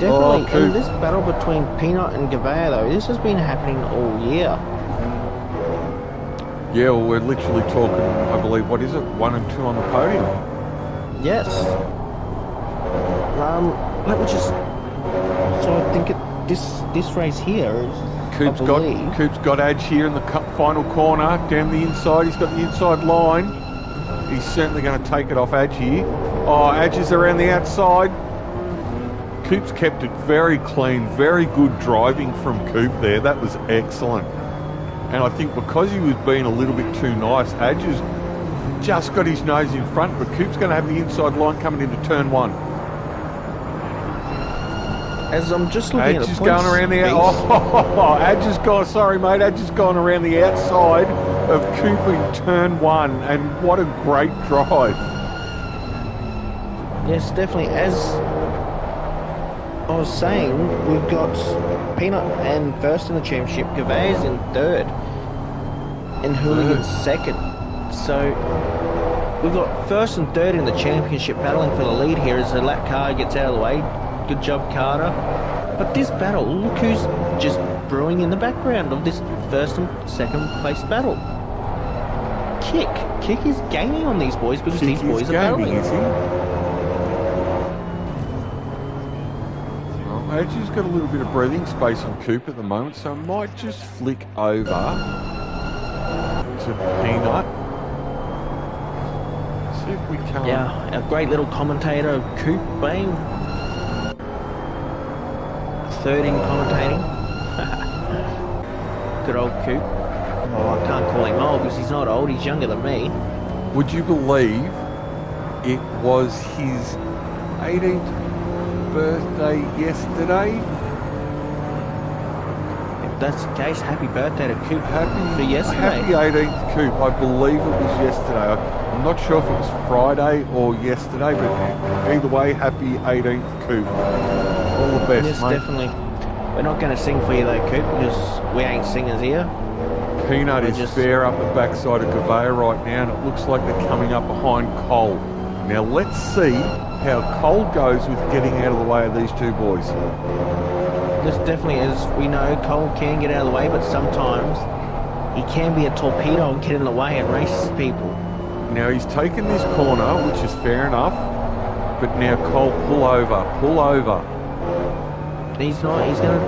Definitely. Coop. And this battle between Peanut and Gavay, though, this has been happening all year. Yeah, well, we're literally talking, I believe, what is it, 1 and 2 on the podium? Yes. Let me just. So I think this race here is. Coop's got Adge here in the final corner, down the inside. He's got the inside line. He's certainly going to take it off Adge here. Oh, Adge is around the outside. Coop's kept it very clean, very good driving from Coop there. That was excellent. And I think because he was being a little bit too nice, Adge has just got his nose in front, but Coop's going to have the inside line coming into turn 1. As I'm just looking at the points, going around the Adge has gone. Sorry, mate. Adge has gone around the outside of Coop in turn 1, and what a great drive. Yes, definitely. As I was saying, we've got Peanut and first in the championship, Gavay's in third, and Hooligan's second. So we've got first and third in the championship battling for the lead here as the lap car gets out of the way. Good job, Carter. But this battle, look who's just brewing in the background of this first and second place battle. Kick is gaining on these boys because these boys are battling. Well, Adge's got a little bit of breathing space on Coop at the moment, so I might just flick over to Peanut. See if we can. Yeah, a great little commentator, Coop Bain. Third in commentating. Good old Coop. Oh, I can't call him old because he's not old, he's younger than me. Would you believe it was his 18th birthday yesterday? If that's the case, happy birthday to Coop. Happy yesterday. Happy 18th Coop. I believe it was yesterday. I'm not sure if it was Friday or yesterday, but either way, happy 18th Coop. All the best, yes, mate. Definitely. We're not going to sing for you though, Coop, because we ain't singers here. Peanut is fair up the backside of Gavay right now, and it looks like they're coming up behind Cole. Now let's see how Cole goes with getting out of the way of these two boys. This definitely is. We know Cole can get out of the way, but sometimes he can be a torpedo and get in the way and race people. Now he's taken this corner, which is fair enough, but now Cole, pull over. He's not, he's going to...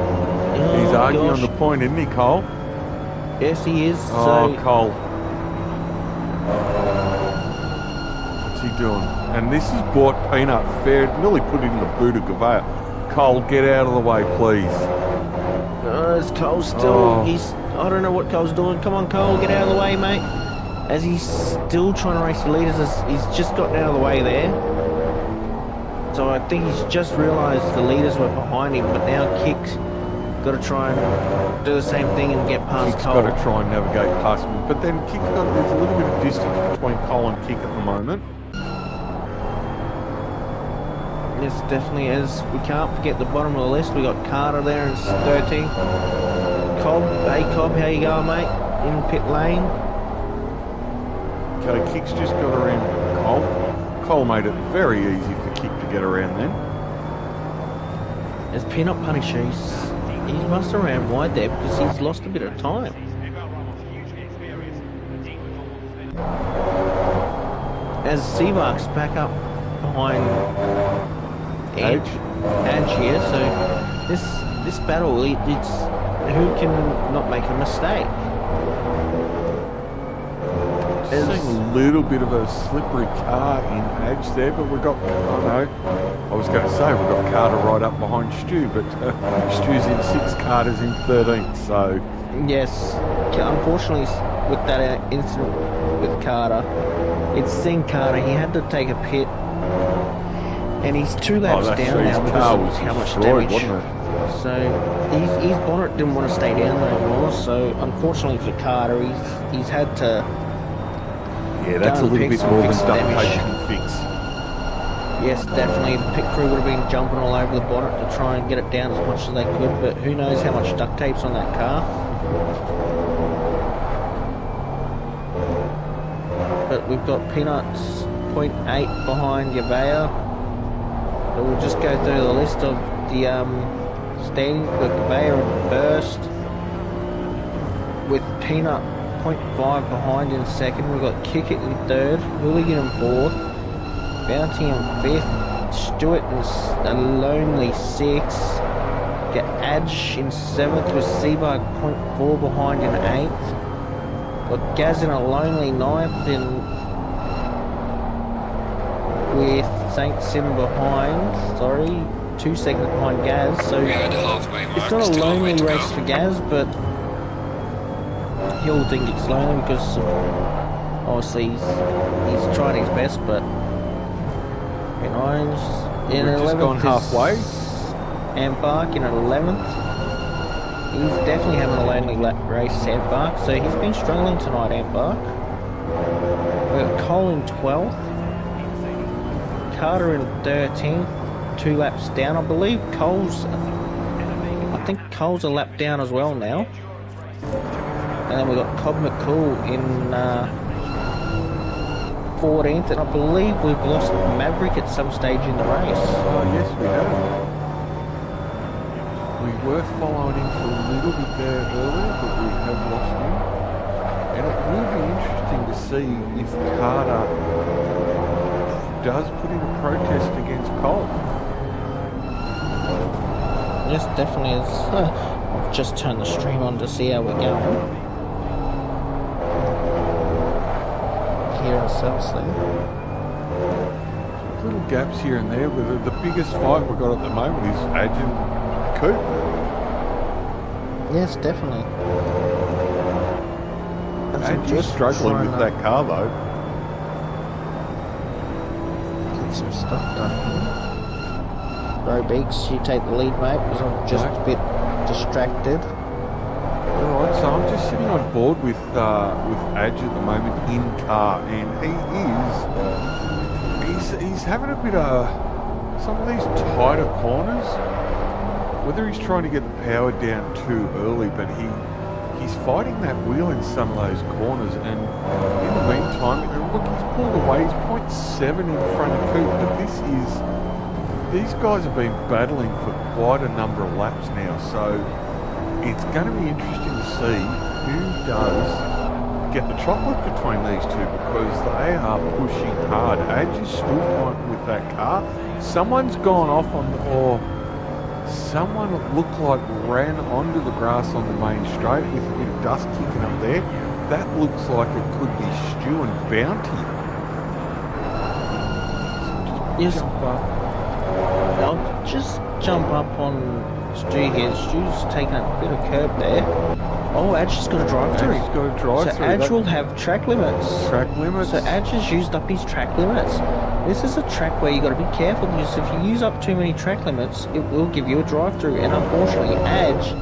He's arguing on the point, isn't he, Cole? Yes, he is. Oh, so... Cole. What's he doing? And this has brought Peanut fair, nearly put in the boot of Gavay. Cole, get out of the way, please. It's Cole still, I don't know what Cole's doing. Come on, Cole, get out of the way, mate. As he's still trying to race the leaders, he's just gotten out of the way there. So I think he's just realised the leaders were behind him, but now Kick's got to try and do the same thing and get past Kick's Cole. got to try and navigate past him, but then there's a little bit of distance between Cole and Kick at the moment. Yes, definitely is. We can't forget the bottom of the list. We got Carter there in 13. Cobb, hey Cobb, how you going, mate? In pit lane. Okay, Kick's just got around Cole. Cole made it very easy for Kick to get around then. As Peanut Punisher, he must have ran wide there because he's lost a bit of time. As Seabark's back up behind Edge here, so this battle, it's who can not make a mistake. Seeing a little bit of a slippery car in Edge there, but we've got, I was going to say we've got Carter right up behind Stu, but Stu's in 6th, Carter's in 13th, so Yes, unfortunately, with that incident with Carter, it's seen Carter. He had to take a pit, and he's 2 laps down now because of how much damage. Wasn't it? So his bonnet didn't want to stay down there anymore. So unfortunately for Carter, he's had to. Yeah, that's a little bit more than duct tape can fix. Yes, definitely. The pit crew would have been jumping all over the bonnet to try and get it down as much as they could, but who knows how much duct tape's on that car. But we've got Peanuts 0.8 behind Yavea. So we'll just go through the list of the standings. We've got Yavea in first, with Peanut 0.5 behind in second. We've got Kick It in third, Hooligan in fourth, Bounty in fifth, Stewart in a lonely sixth, get Adge in seventh with Seabark 0.4 behind in eighth, got Gaz in a lonely ninth with Saint Sim behind, 2 seconds behind Gaz, so it's not a lonely race for Gaz, but you'll think it's lonely because obviously he's trying his best, but in 11th gone halfway. Ambark in 11th. He's definitely having a lonely race, Ambark, so he's been struggling tonight, Ambark. We've got Cole in 12th. Carter in 13th, 2 laps down. I believe I think Cole's a lap down as well now. And then we've got Cobb McCool in 14th, and I believe we've lost Maverick at some stage in the race. Yes, we have. We were following him for a little bit there earlier, but we have lost him. And it will be interesting to see if Carter does put in a protest against Cole. Yes, definitely is. I'll just turn the stream on to see how we're going. Hear ourselves there. Little gaps here and there, but the biggest fight we've got at the moment is Adge and Coop. Yes, definitely. Adge is struggling with that car though. Get some stuff done here. Sorry, Beaks, you take the lead, mate, because I'm just a bit distracted. Alright, so I'm just sitting on board with Adge at the moment in car, and he's having a bit of some of these tighter corners. Whether he's trying to get the power down too early, but he's fighting that wheel in some of those corners, and in the meantime, look, he's pulled away. He's 0.7 in front of Coop, but these guys have been battling for quite a number of laps now, so it's going to be interesting to see who does get the chocolate between these two, because they are pushing hard. Adge is still fighting with that car. Someone's gone off or someone looked like ran onto the grass on the main straight with a bit of dust kicking up there. That looks like it could be Stu and Bounty. Yes. I'll just jump up on Stu here. Stu's taking a bit of curb there. Oh, Adge has got a drive through. Adge's got a drive so through. Adge will have track limits. Track limits. So Adge has used up his track limits. This is a track where you've got to be careful, because if you use up too many track limits, it will give you a drive through. And unfortunately, Adge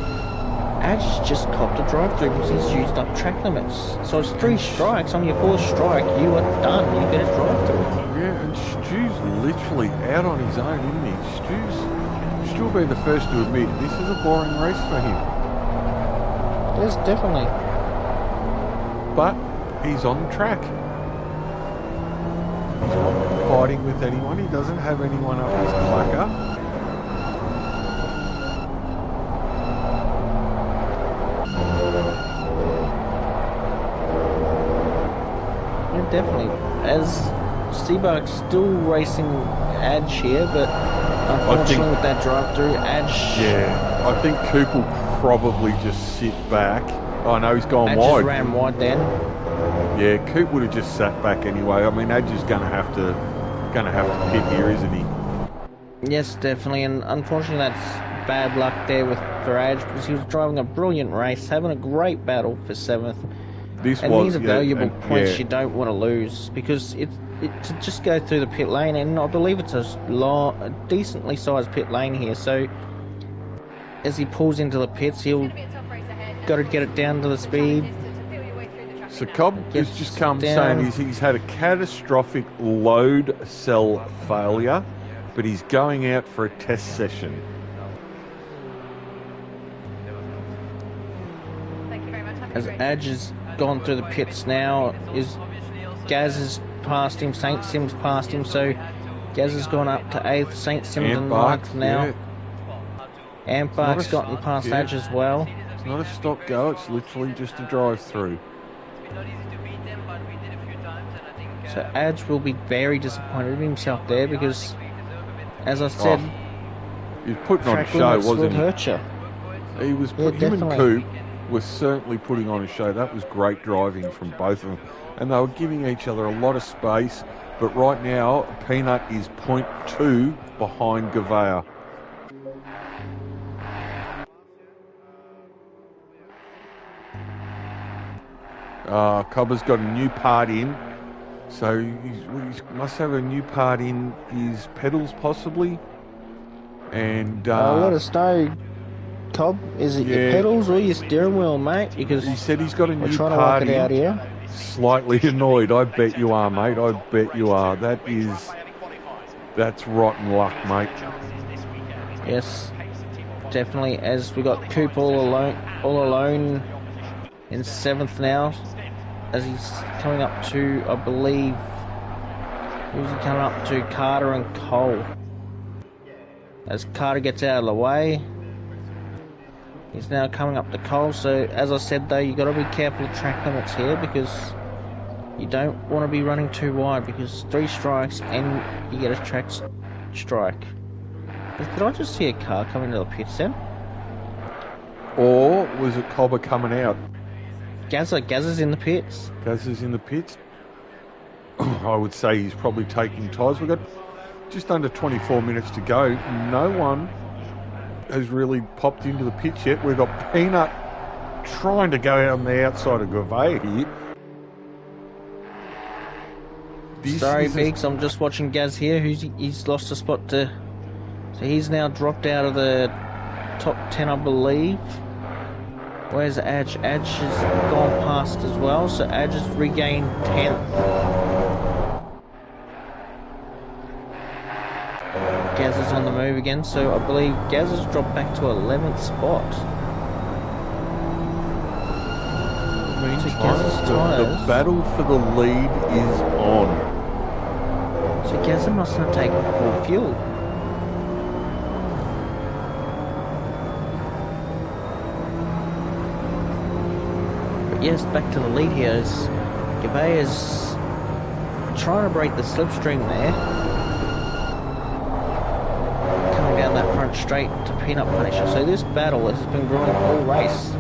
just copped a drive through because he's used up track limits. So it's 3 strikes. On your 4th strike, you are done. You get a drive through. Yeah, and Stu's literally out on his own, isn't he? Stu will be the first to admit this is a boring race for him. Yes, definitely. But he's on the track. He's not fighting with anyone. He doesn't have anyone up his clacker. Yeah, definitely. As Seabark's still racing Adge here, but unfortunately with that drive-through, Adge... Yeah, I think Coop will probably just sit back. Oh no, he's gone Adge wide. just ran wide then. Yeah, Coop would have just sat back anyway. I mean, Adge is going to have to pit here, isn't he? Yes, definitely, and unfortunately that's bad luck there for Adge because he was driving a brilliant race, having a great battle for 7th. And these are valuable points you don't want to lose because it to just go through the pit lane, and I believe it's a decently sized pit lane here. So as he pulls into the pits, he'll got to get it down to the speed. So Cobb has just come saying he's had a catastrophic load cell failure, but he's going out for a test session. As Adge has gone through the pits now, Gaz has passed him, St. Sim's passed him, so Gaz has gone up to 8th, St. Sim's in 9th now. Yeah. Ampark's gotten past Adge as well. It's not a stop go, it's literally just a drive through. So Adge will be very disappointed in himself there because, as I said, he was putting on a show, wasn't he? Hurt you. He was. Him and Coop was certainly putting on a show. That was great driving from both of them, and they were giving each other a lot of space. But right now, Peanut is 0.2 behind Gavea. Cobber's got a new part in, so he must have a new part in his pedals possibly. And let us know, Cobb. Is it your pedals or your steering wheel, mate? Because he said he's got a new part part in. Out here. Slightly annoyed. I bet you are, mate. I bet you are. That's rotten luck, mate. Yes, definitely. As we got Coop all alone in 7th now, as he's coming up to, I believe, who's he coming up to? Carter and Cole. As Carter gets out of the way, he's now coming up to Cole. So as I said though, you got to be careful of track limits here because you don't want to be running too wide because 3 strikes and you get a track strike. Did I just see a car come into the pits then? Or was it Cobber coming out? Gazza's in the pits. Gazza's in the pits. I would say he's probably taking tyres. We've got just under 24 minutes to go. No one has really popped into the pits yet. We've got Peanut trying to go out on the outside of Gavea here. Sorry, Beaks, I'm just watching Gaz here. He's lost a spot to... So he's now dropped out of the top 10, I believe. Where's Adge? Adge has gone past as well, so Adge has regained 10th. Gaz is on the move again, so I believe Gaz has dropped back to 11th spot. So the battle for the lead is on. So Gaz must have taken full fuel. Yes, back to the lead here as Gavea's trying to break the slipstream there. Coming down that front straight to Peanut Punisher. So this battle has been growing all race.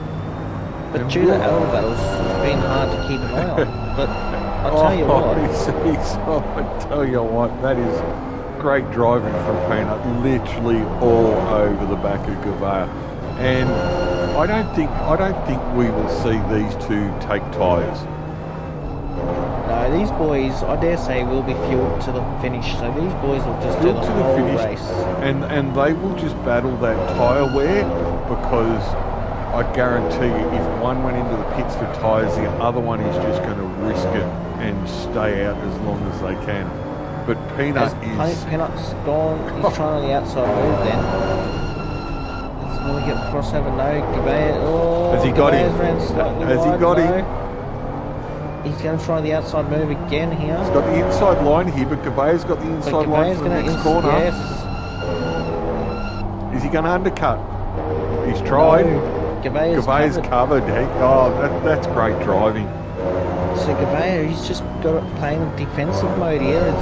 But due to other battles, it's been hard to keep an eye on. But I'll tell you what. I tell you what, that is great driving from Peanut. Literally all over the back of Gavea. And I don't think we will see these two take tyres. No, these boys, I dare say, will be fueled to the finish. So these boys will just do the whole race. And they will just battle that tyre wear because I guarantee you, if one went into the pits for tyres, the other one is just going to risk it and stay out as long as they can. But Peanut's gone. He's trying on the outside move then. Will he get the crossover? No. Gavea. Has he got him? Has he got him? He's going to try the outside move again here. He's got the inside line here, but Gavea's got the inside line for the next corner. Yes. Is he going to undercut? He's tried. No. Gavea's covered. That's great driving. So Gavea, he's just got it playing defensive mode here.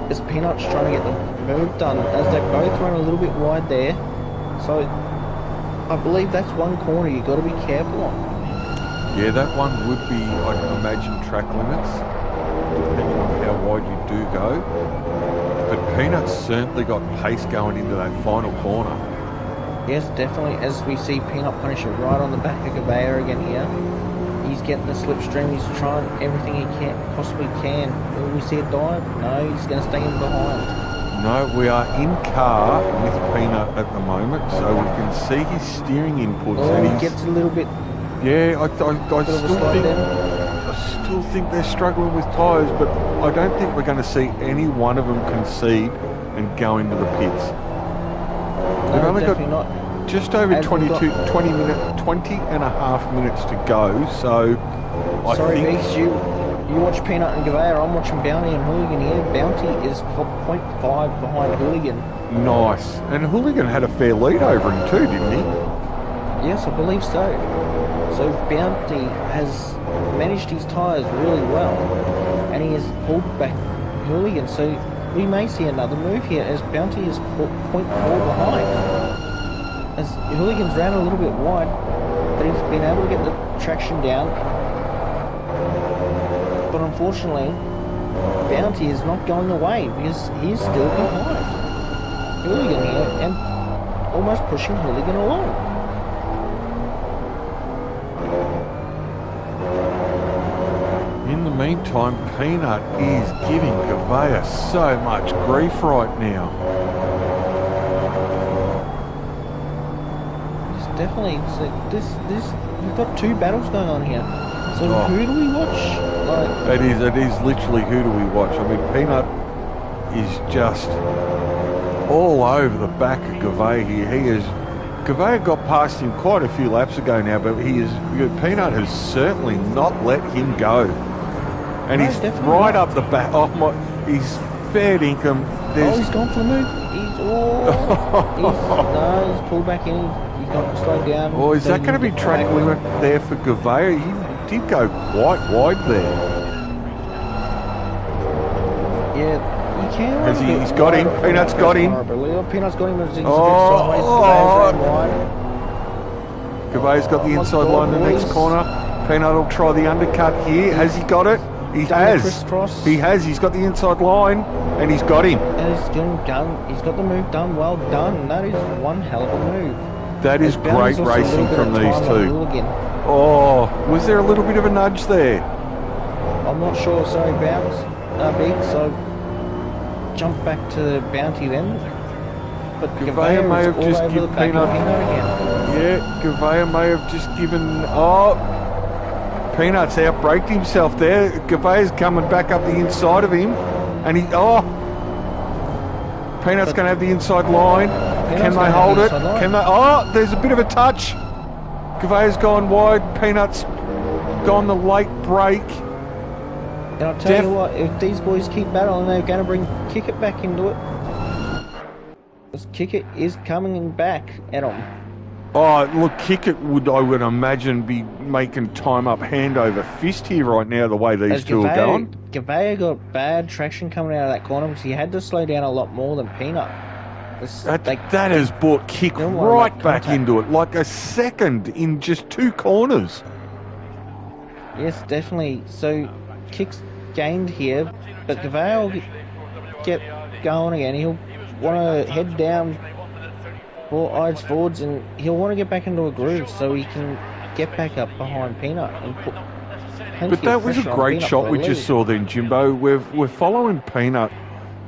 As Peanut's trying to get the move done, as they both run a little bit wide there. So I believe that's one corner you've got to be careful on. Yeah, that one would be, I'd imagine, track limits, depending on how wide you do go. but Peanut's certainly got pace going into that final corner. Yes, definitely. As we see Peanut Punisher right on the back of Gavea again here. He's getting the slipstream. He's trying everything he possibly can. Will we see a dive? No, he's going to stay in behind. No, we are in car with Peanut at the moment, so we can see his steering inputs. Oh, and he gets a little bit... Yeah, I still think they're struggling with tyres, but I don't think we're going to see any one of them concede and go into the pits. They've only got just over 20 and a half minutes to go, so I think... Beast, you watch Peanut and Gavea, I'm watching Bounty and Hooligan here. Bounty is 0.5 behind Hooligan. Nice. And Hooligan had a fair lead over him too, didn't he? Yes, I believe so. So Bounty has managed his tyres really well, and he has pulled back Hooligan, so we may see another move here as Bounty is 0.4 behind. As Hooligan's ran a little bit wide, but he's been able to get the traction down. But unfortunately, Bounty is not going away because he's still behind Hooligan here and almost pushing Hooligan along. In the meantime, Peanut is giving Gavea so much grief right now. Definitely, so we've got two battles going on here. So who do we watch? It is literally who do we watch? I mean, Peanut is just all over the back of Gavea here. Gavea got past him quite a few laps ago now, but Peanut has certainly not let him go. And he's right up the back. Oh my, he's fair dinkum. He's gone for the move. He's pulled back in. He's got slowed down. Oh, is that going to be track limit there for Gavea? He did go quite wide there. Yeah, you can. He's got him. Peanut's got him. Peanut's got him. Gavea's got the inside line in the next corner. Peanut will try the undercut here. Has he got it? He has. He has. He's got the inside line, and he's got him. And he's done. He's got the move done. Well done. That is one hell of a move. That is great racing from these two. Oh, was there a little bit of a nudge there? I'm not sure. Sorry, Bounce. Big. So jump back to Bounty then. But Gavea may have just given Peanut again. Yeah, Gavea may have just given. Peanut's outbraked himself there. Gavea's coming back up the inside of him, and Peanut's going to have the inside line. Can they hold it? Can they? There's a bit of a touch. Gavea's gone wide. Peanut's gone the late break. And I'll tell you what, if these boys keep battling, they're going to bring Kickit back into it. Because Kickit is coming back at them. Oh, look, Kickit I would imagine, be making time up hand over fist here right now, the way these two are going. Gavea got bad traction coming out of that corner because he had to slow down a lot more than Peanut. That has brought Kick right back into it, like a second in just two corners. Yes, definitely. So, Kick's gained here, but Gavea will get going again. He'll want to head down 4 eyes forwards, and he'll want to get back into a groove so he can get back up behind Peanut and put. But that was a great shot we just saw then, Jimbo. We're following Peanut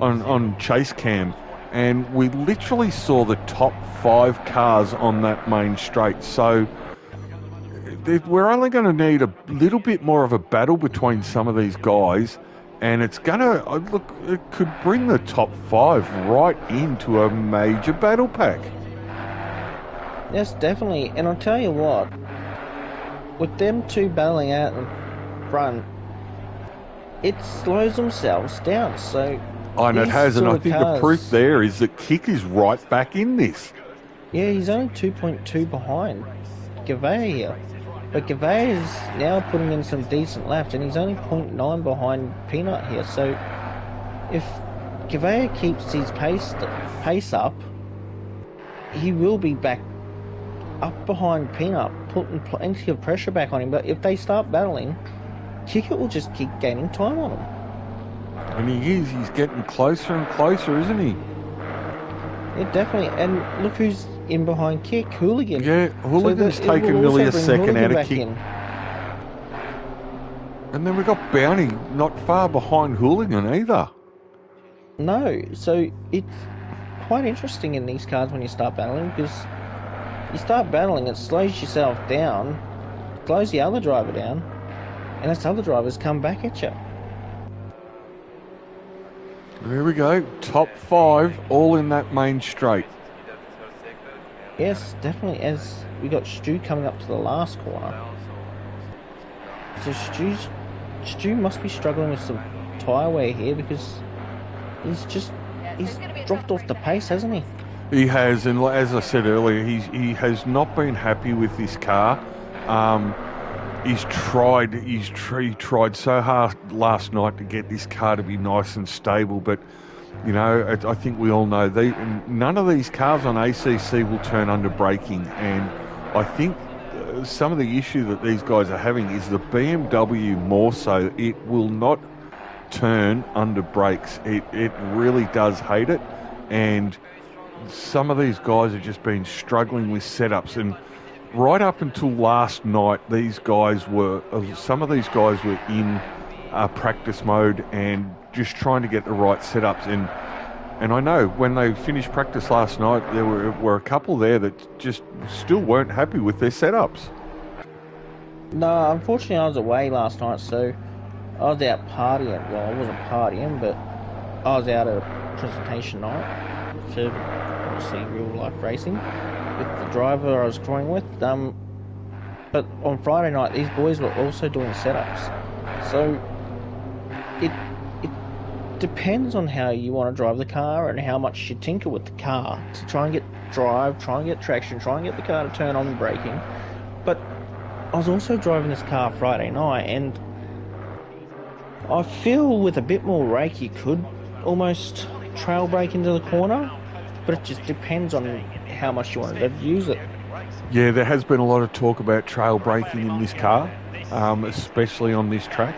on chase cam, and we literally saw the top 5 cars on that main straight. So we're only going to need a little bit more of a battle between some of these guys, and it's going to it could bring the top 5 right into a major battle pack. Yes, definitely. And I'll tell you what, with them two battling out in front, it slows themselves down. So, and it has, and I think the proof there is that Kick is right back in this. Yeah, he's only 2.2 behind Gavea here. But Gavea is now putting in some decent laps, and he's only 0.9 behind Peanut here. So, if Gavea keeps his pace up, he will be back up behind Peanut, putting plenty of pressure back on him. But if they start battling, Kickit will just keep gaining time on him. And he is. He's getting closer and closer, isn't he? Yeah, definitely. And look who's in behind Kick, Hooligan. Yeah, Hooligan's So it will taken nearly also a bring second Hooligan out of back Kick. in. And then we got Bounty not far behind Hooligan either. No, so it's quite interesting in these cars when you start battling, because you start battling, it slows yourself down, slows the other driver down, and this other driver's come back at you. There we go. Top 5, all in that main straight. Yes, definitely, as we got Stu coming up to the last corner. So Stu must be struggling with some tyre wear here, because he's dropped off the pace, hasn't he? He has, and as I said earlier, he has not been happy with this car. He tried so hard last night to get this car to be nice and stable, but you know, I think we all know none of these cars on ACC will turn under braking, and I think some of the issue that these guys are having is the BMW more so. It will not turn under brakes. It really does hate it, and some of these guys have just been struggling with setups, and right up until last night, some of these guys were in practice mode and just trying to get the right setups. And I know when they finished practice last night, there were a couple there that just still weren't happy with their setups. No, unfortunately I was away last night, so I was out partying. Well, I wasn't partying, but I was out at a presentation night for obviously real life racing with the driver I was drawing with. But on Friday night, these boys were also doing setups. So it depends on how you want to drive the car and how much you tinker with the car to try and get traction, try and get the car to turn on braking. But I was also driving this car Friday night, and I feel with a bit more rake you could almost trail brake into the corner, but it just depends on how much you want to use it. Yeah, there has been a lot of talk about trail braking in this car, especially on this track.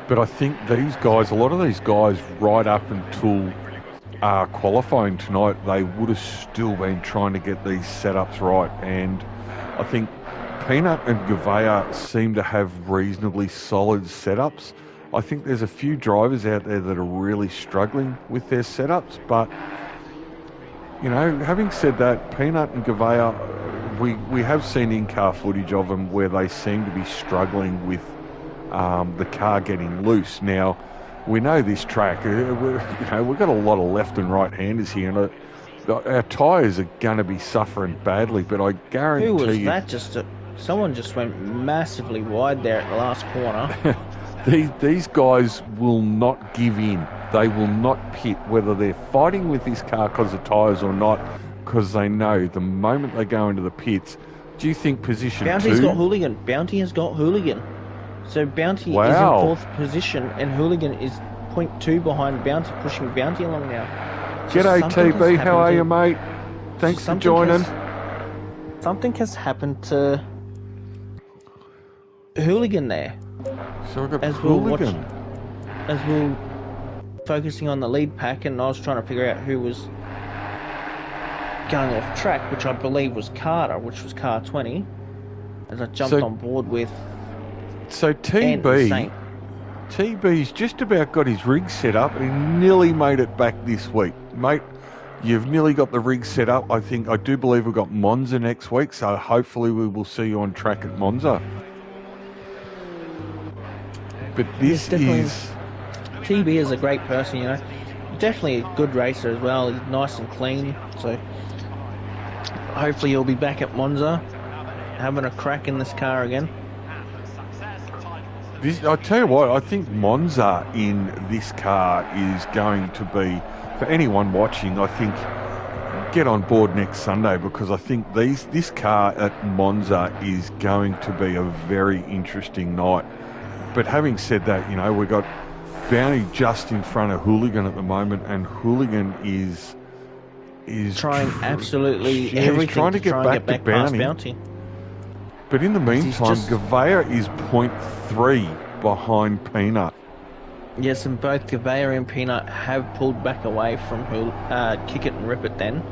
But I think a lot of these guys, right up until qualifying tonight, they would have still been trying to get these setups right. And I think Peanut and Gouveia seem to have reasonably solid setups. I think there's a few drivers out there that are really struggling with their setups, but you know, having said that, Peanut and Gouveia, we have seen in-car footage of them where they seem to be struggling with the car getting loose. Now, we know this track, we've got a lot of left and right-handers here, and our tyres are going to be suffering badly, but I guarantee you... Who was that? Someone just went massively wide there at the last corner. These guys will not give in. They will not pit, whether they're fighting with this car because of tyres or not, because they know the moment they go into the pits. Do you think position Bounty's 2? got Hooligan. Bounty has got Hooligan. So Bounty is in 4th position, and Hooligan is 0.2 behind Bounty, pushing Bounty along now. So G'day TB, how are you, mate? Thanks for joining. Something has happened to Hooligan there. So we've got Hooligan. As we're focusing on the lead pack, and I was trying to figure out who was going off track, which I believe was Carter, which was car 20, as I jumped on board with. So TB's just about got his rig set up and he nearly made it back this week. Mate, you've nearly got the rig set up. I do believe we've got Monza next week, so hopefully we will see you on track at Monza. But this is... TB is a great person, you know. Definitely a good racer as well. He's nice and clean, so hopefully he'll be back at Monza having a crack in this car again. I'll tell you what, I think Monza in this car is going to be, for anyone watching, I think get on board next Sunday, because I think this car at Monza is going to be a very interesting night. But having said that, you know, we've got Bounty just in front of Hooligan at the moment, and Hooligan is trying absolutely everything trying to get back to Bounty. But in the meantime, Gouveia is 0.3 behind Peanut. Yes, and both Gavea and Peanut have pulled back away from Kick It and Rip It then.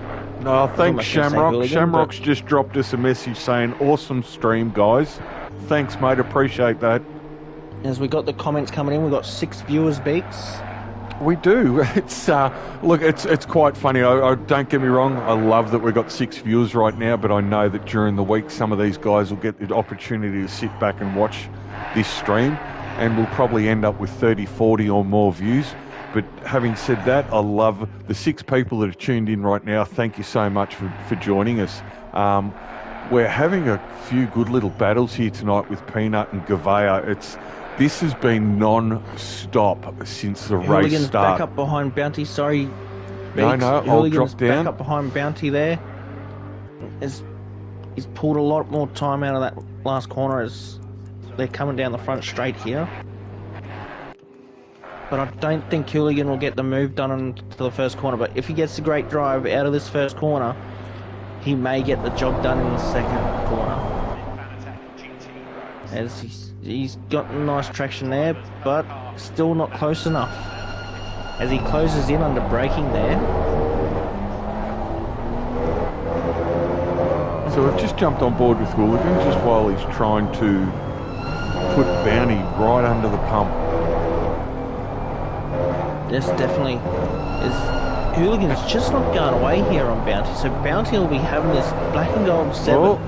No, thanks, Shamrock. Hooligan, Shamrock's just dropped us a message saying, awesome stream, guys. Thanks, mate. Appreciate that. As we got the comments coming in, we got 6 viewers, Beaks. We do. It's look, it's quite funny. I don't get me wrong. I love that we've got 6 viewers right now, but I know that during the week, some of these guys will get the opportunity to sit back and watch this stream, and we'll probably end up with 30, 40 or more views. But having said that, I love the 6 people that are tuned in right now. Thank you so much for joining us. We're having a few good little battles here tonight with Peanut and Gavea. This has been non-stop since the race started. Back up behind Bounty, sorry. No, I'll drop down. Back up behind Bounty there. He's pulled a lot more time out of that last corner as they're coming down the front straight here. But I don't think Hooligan will get the move done into the first corner. But if he gets a great drive out of this first corner, he may get the job done in the second corner. As he's got nice traction there, but still not close enough. As he closes in under braking there. So we've just jumped on board with Hooligan just while he's trying to put Bounty right under the pump. Yes, definitely. Hooligan's just not going away here on Bounty, so Bounty will be having this black and gold 7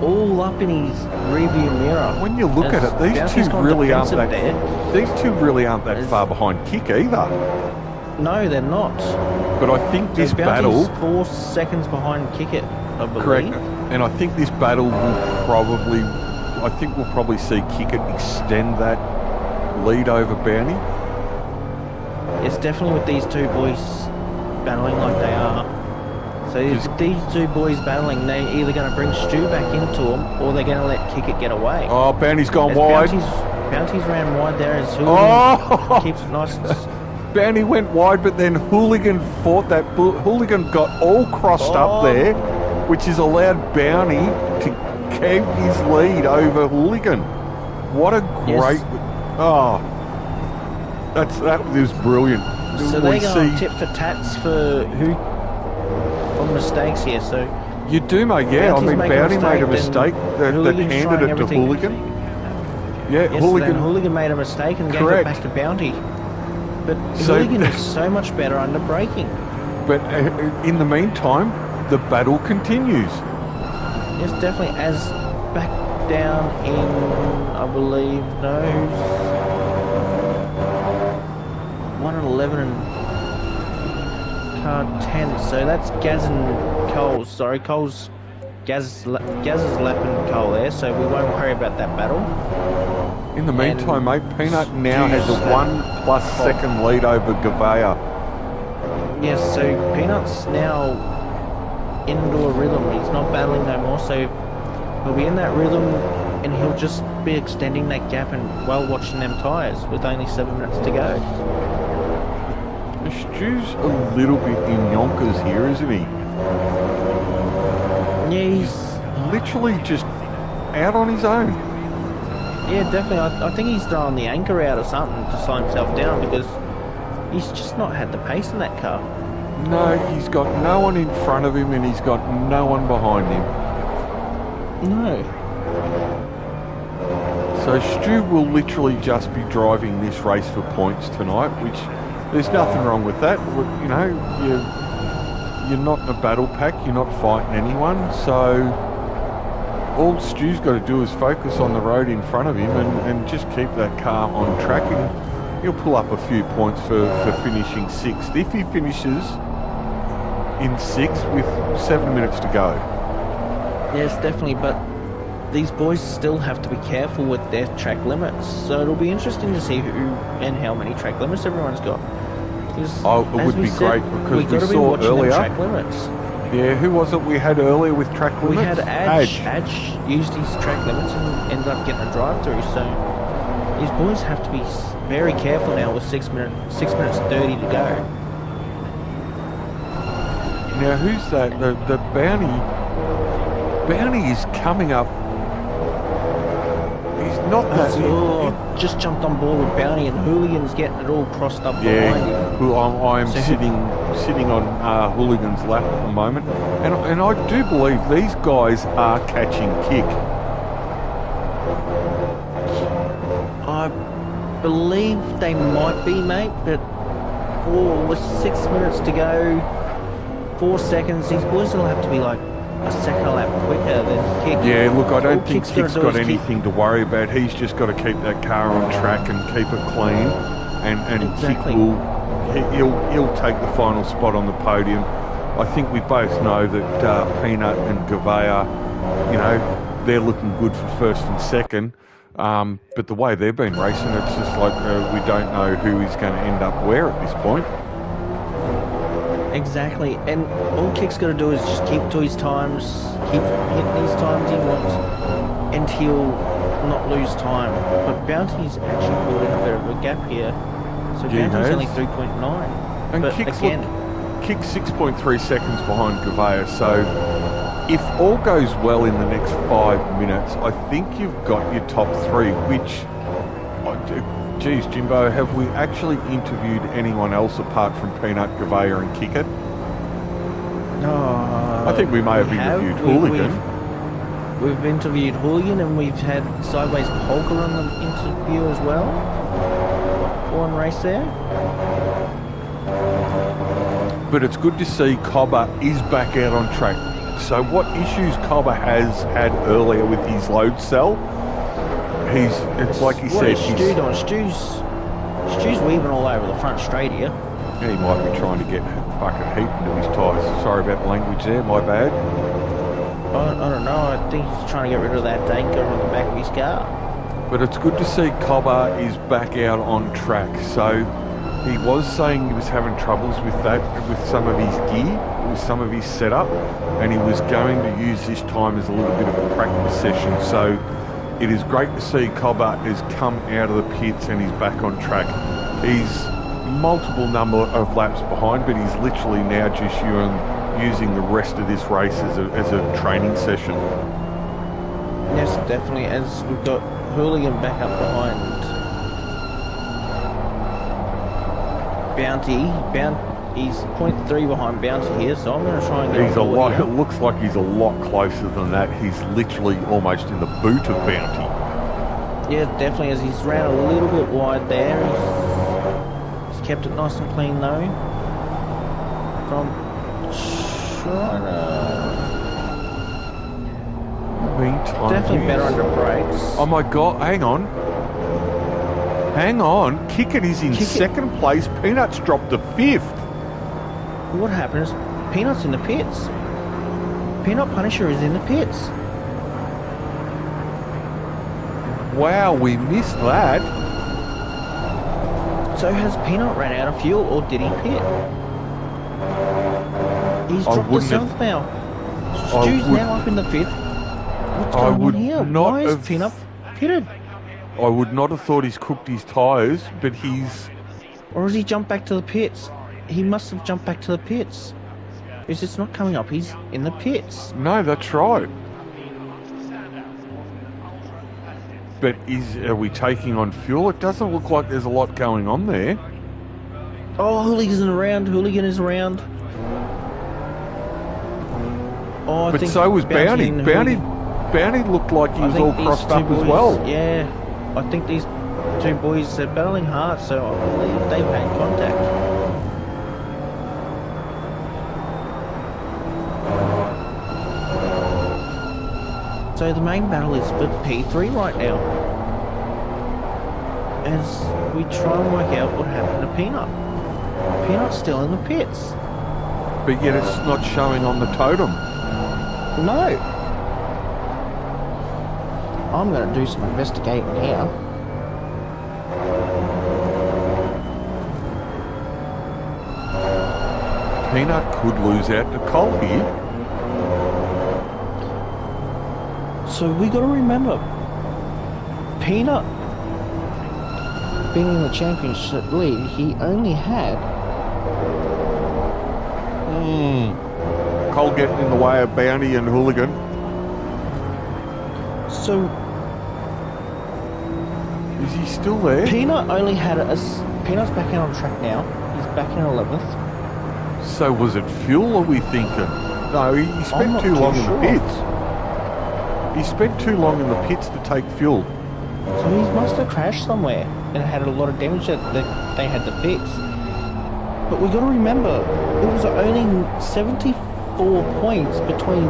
all up in his rearview mirror. When you look at it, these two really aren't that far behind Kick either. No, they're not. But I think this Bounty's battle 4 seconds behind Kick It, I believe. Correct. And I think this battle will probably see Kick It extend that lead over Bounty. It's definitely with these 2 boys battling like they are. So if these 2 boys battling, they're either going to bring Stu back into them, or they're going to let Kick It get away. Oh, Bounty's gone wide. Bounty's ran wide there as Hooligan keeps it nice. Bounty went wide, but then Hooligan fought that. Hooligan got all crossed up there, which has allowed Bounty to keep his lead over Hooligan. What a great... Yes. That was brilliant. So they're going tit for tats for mistakes here. So you do, mate. Yeah, Bounty made a mistake that handed it to Hooligan. Yeah, Hooligan made a mistake and gave it back to Bounty. But Hooligan is so much better under braking. But in the meantime, the battle continues. Yes, definitely. As back down in, I believe, one and 11 and car 10. So that's Gaz and Cole's. Sorry, Gaz is lapping Cole there, so we won't worry about that battle. In the meantime, mate, Peanut now has a 1+ second lead over Gavea. Yes, so Peanut's now into a rhythm. He's not battling no more, so he'll be in that rhythm and he'll just be extending that gap and while watching them tyres with only 7 minutes to go. Stu's a little bit in Yonkers here, isn't he? Yeah, he's literally just out on his own. Yeah, definitely. I think he's throwing the anchor out or something to slow himself down because he's just not had the pace in that car. No, he's got no one in front of him and he's got no one behind him. No. So Stu will literally just be driving this race for points tonight, which there's nothing wrong with that. You know, you're not in a battle pack, you're not fighting anyone, so all Stu's got to do is focus on the road in front of him and just keep that car on track, and he'll pull up a few points for finishing 6th. If he finishes in 6th with 7 minutes to go. Yes, definitely, but these boys still have to be careful with their track limits, so it'll be interesting to see who and how many track limits everyone's got. It would be great because we saw earlier. Track limits. Yeah, who was it we had earlier with track limits? We had Adge used his track limits and ended up getting a drive-through, so these boys have to be very careful now with 6 minutes 30 to go. Now, who's that? The Bounty is coming up. He's not that. Just jumped on board with Bounty and Hooligan's getting it all crossed up behind him. Yeah, who I'm So- sitting on Hooligan's lap at the moment, and I do believe these guys are catching kick. I believe they might be, mate, but with 6 minutes to go, 4 seconds, these boys will have to be like a second a lap quicker than Kick. Yeah, look, I don't All think Kick's gotta Kick's do got is anything to worry about. He's just got to keep that car on track and keep it clean, and Exactly. Kick will he'll take the final spot on the podium. I think we both know that Peanut and Gavea, you know, they're looking good for first and second. But the way they've been racing, it's just like we don't know who is going to end up where at this point. Exactly, and all Kick's got to do is just keep to his times, keep hitting these times he wants, and he'll not lose time. But Bounty's actually put in a bit of a gap here, so Yeah, he Bounty's only has. 3.9. And But Kick's again, Kick's 6.3 seconds behind Gavea, so if all goes well in the next 5 minutes, I think you've got your top three, which, geez, Jimbo, have we actually interviewed anyone else apart from Peanut, Gavea and Kickett? no, I think we may have interviewed Hooligan. We've interviewed Hooligan, and we've had Sideways Polka on the interview as well. One race there. But it's good to see Cobber is back out on track. So what issues Cobber has had earlier with his load cell, it's like he What said, is Stu doing? Stu's weaving all over the front straight here. he might be trying to get bucket heat into his tyres. Sorry about the language there, my bad. I don't know. I think he's trying to get rid of that anchor on the back of his car. But it's good to see Cobber is back out on track. So he was saying he was having troubles with that, with some of his gear, with some of his setup, and he was going to use this time as a little bit of a practice session. So it is great to see Cobber has come out of the pits and he's back on track. He's multiple number of laps behind, but he's literally now just using the rest of this race as a training session. Yes, definitely. As we've got Hooligan back up behind Bounty. He's 0.3 behind Bounty here, so I'm going to try and get He's on a board lot. here. It looks like he's a lot closer than that. He's literally almost in the boot of Bounty. Yeah, definitely. As he's ran a little bit wide there, he's kept it nice and clean though. From China. Meantime, Definitely better under brakes. Oh my God! Hang on. Kickett is in Kickett. second place. Peanuts dropped to fifth. What happens? Peanut's in the pits. Peanut Punisher is in the pits. Wow, we missed that. So has Peanut ran out of fuel, or did he pit? He's I dropped wouldn't have- himself now. I Stu's would- now up in the fifth. What's I going would on here? not Why is have- Peanut pitted? I would not have thought he's cooked his tyres, but he's... Or has he jumped back to the pits? He must have jumped back to the pits. Because it's not coming up, he's in the pits. No, that's right. But are we taking on fuel? It doesn't look like there's a lot going on there. Oh, Hooligan is around. Oh, I But think so was Bounty. and Bounty Hooligan- looked like he I was think all these crossed two up as boys- well. Yeah, I think these two boys are battling hard, so I believe they've had contact. So the main battle is for P3 right now. As we try and work out what happened to Peanut. Peanut's still in the pits. But yet it's not showing on the totem. No. I'm going to do some investigating here. Peanut could lose out to Cole here. So we got to remember, Peanut being in the championship lead, he only had Cole getting in the way of Bounty and Hooligan. so Is he still there? Peanut only had Peanut's back out on track now. He's back in 11th. So was it fuel, are we thinking? No, he spent too long in the pits. He spent too long in the pits to take fuel. So he must have crashed somewhere and had a lot of damage that they had to fix. But we've got to remember, it was only 74 points between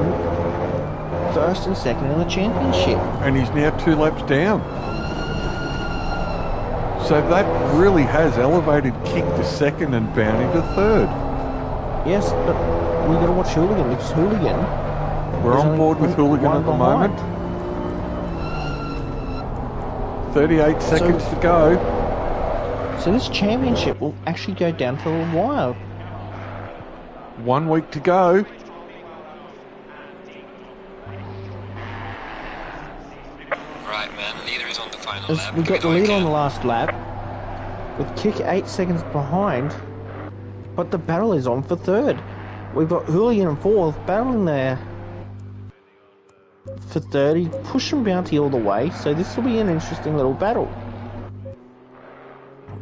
first and second in the championship. And he's now 2 laps down. So that really has elevated Kick to second and Bounty to third. Yes, but we've got to watch Hooligan because Hooligan... We're on board with Hooligan at the moment. 38 seconds to go. So this championship will actually go down for a while. 1 week to go. Right, man. Leader is on the final lap. We got the lead on the last lap, with Kick 8 seconds behind, but the battle is on for third. We've got Hooligan in fourth, battling there for 30, pushing Bounty all the way, so this will be an interesting little battle.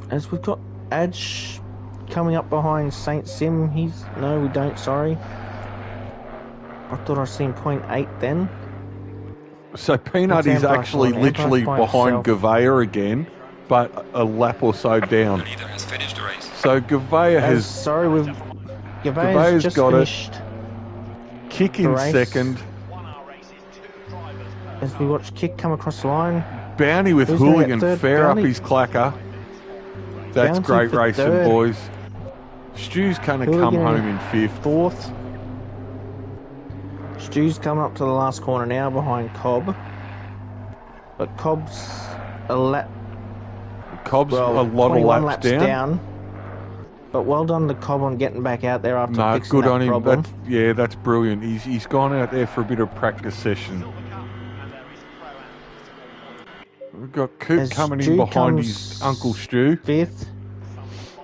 As we've got Adge coming up behind Saint Sim, no we don't, sorry. I thought I seen 0.8 then. So Peanut is actually literally behind Gouveia again, but a lap or so down. The leader has finished the race. So Gouveia has... Sorry, Gouveia's just got finished. Kick in second. As we watch Kick come across the line. Bounty with Hooligan fair up his clacker. That's great racing, boys. Stu's going to come home in fifth. Fourth. Stu's coming up to the last corner now behind Cobb. But Cobb's a lot of laps down. But well done to Cobb on getting back out there after fixing good that on him. problem. That's brilliant. He's gone out there for a bit of practice session. We've got Coop coming in behind his Uncle Stu. Fifth.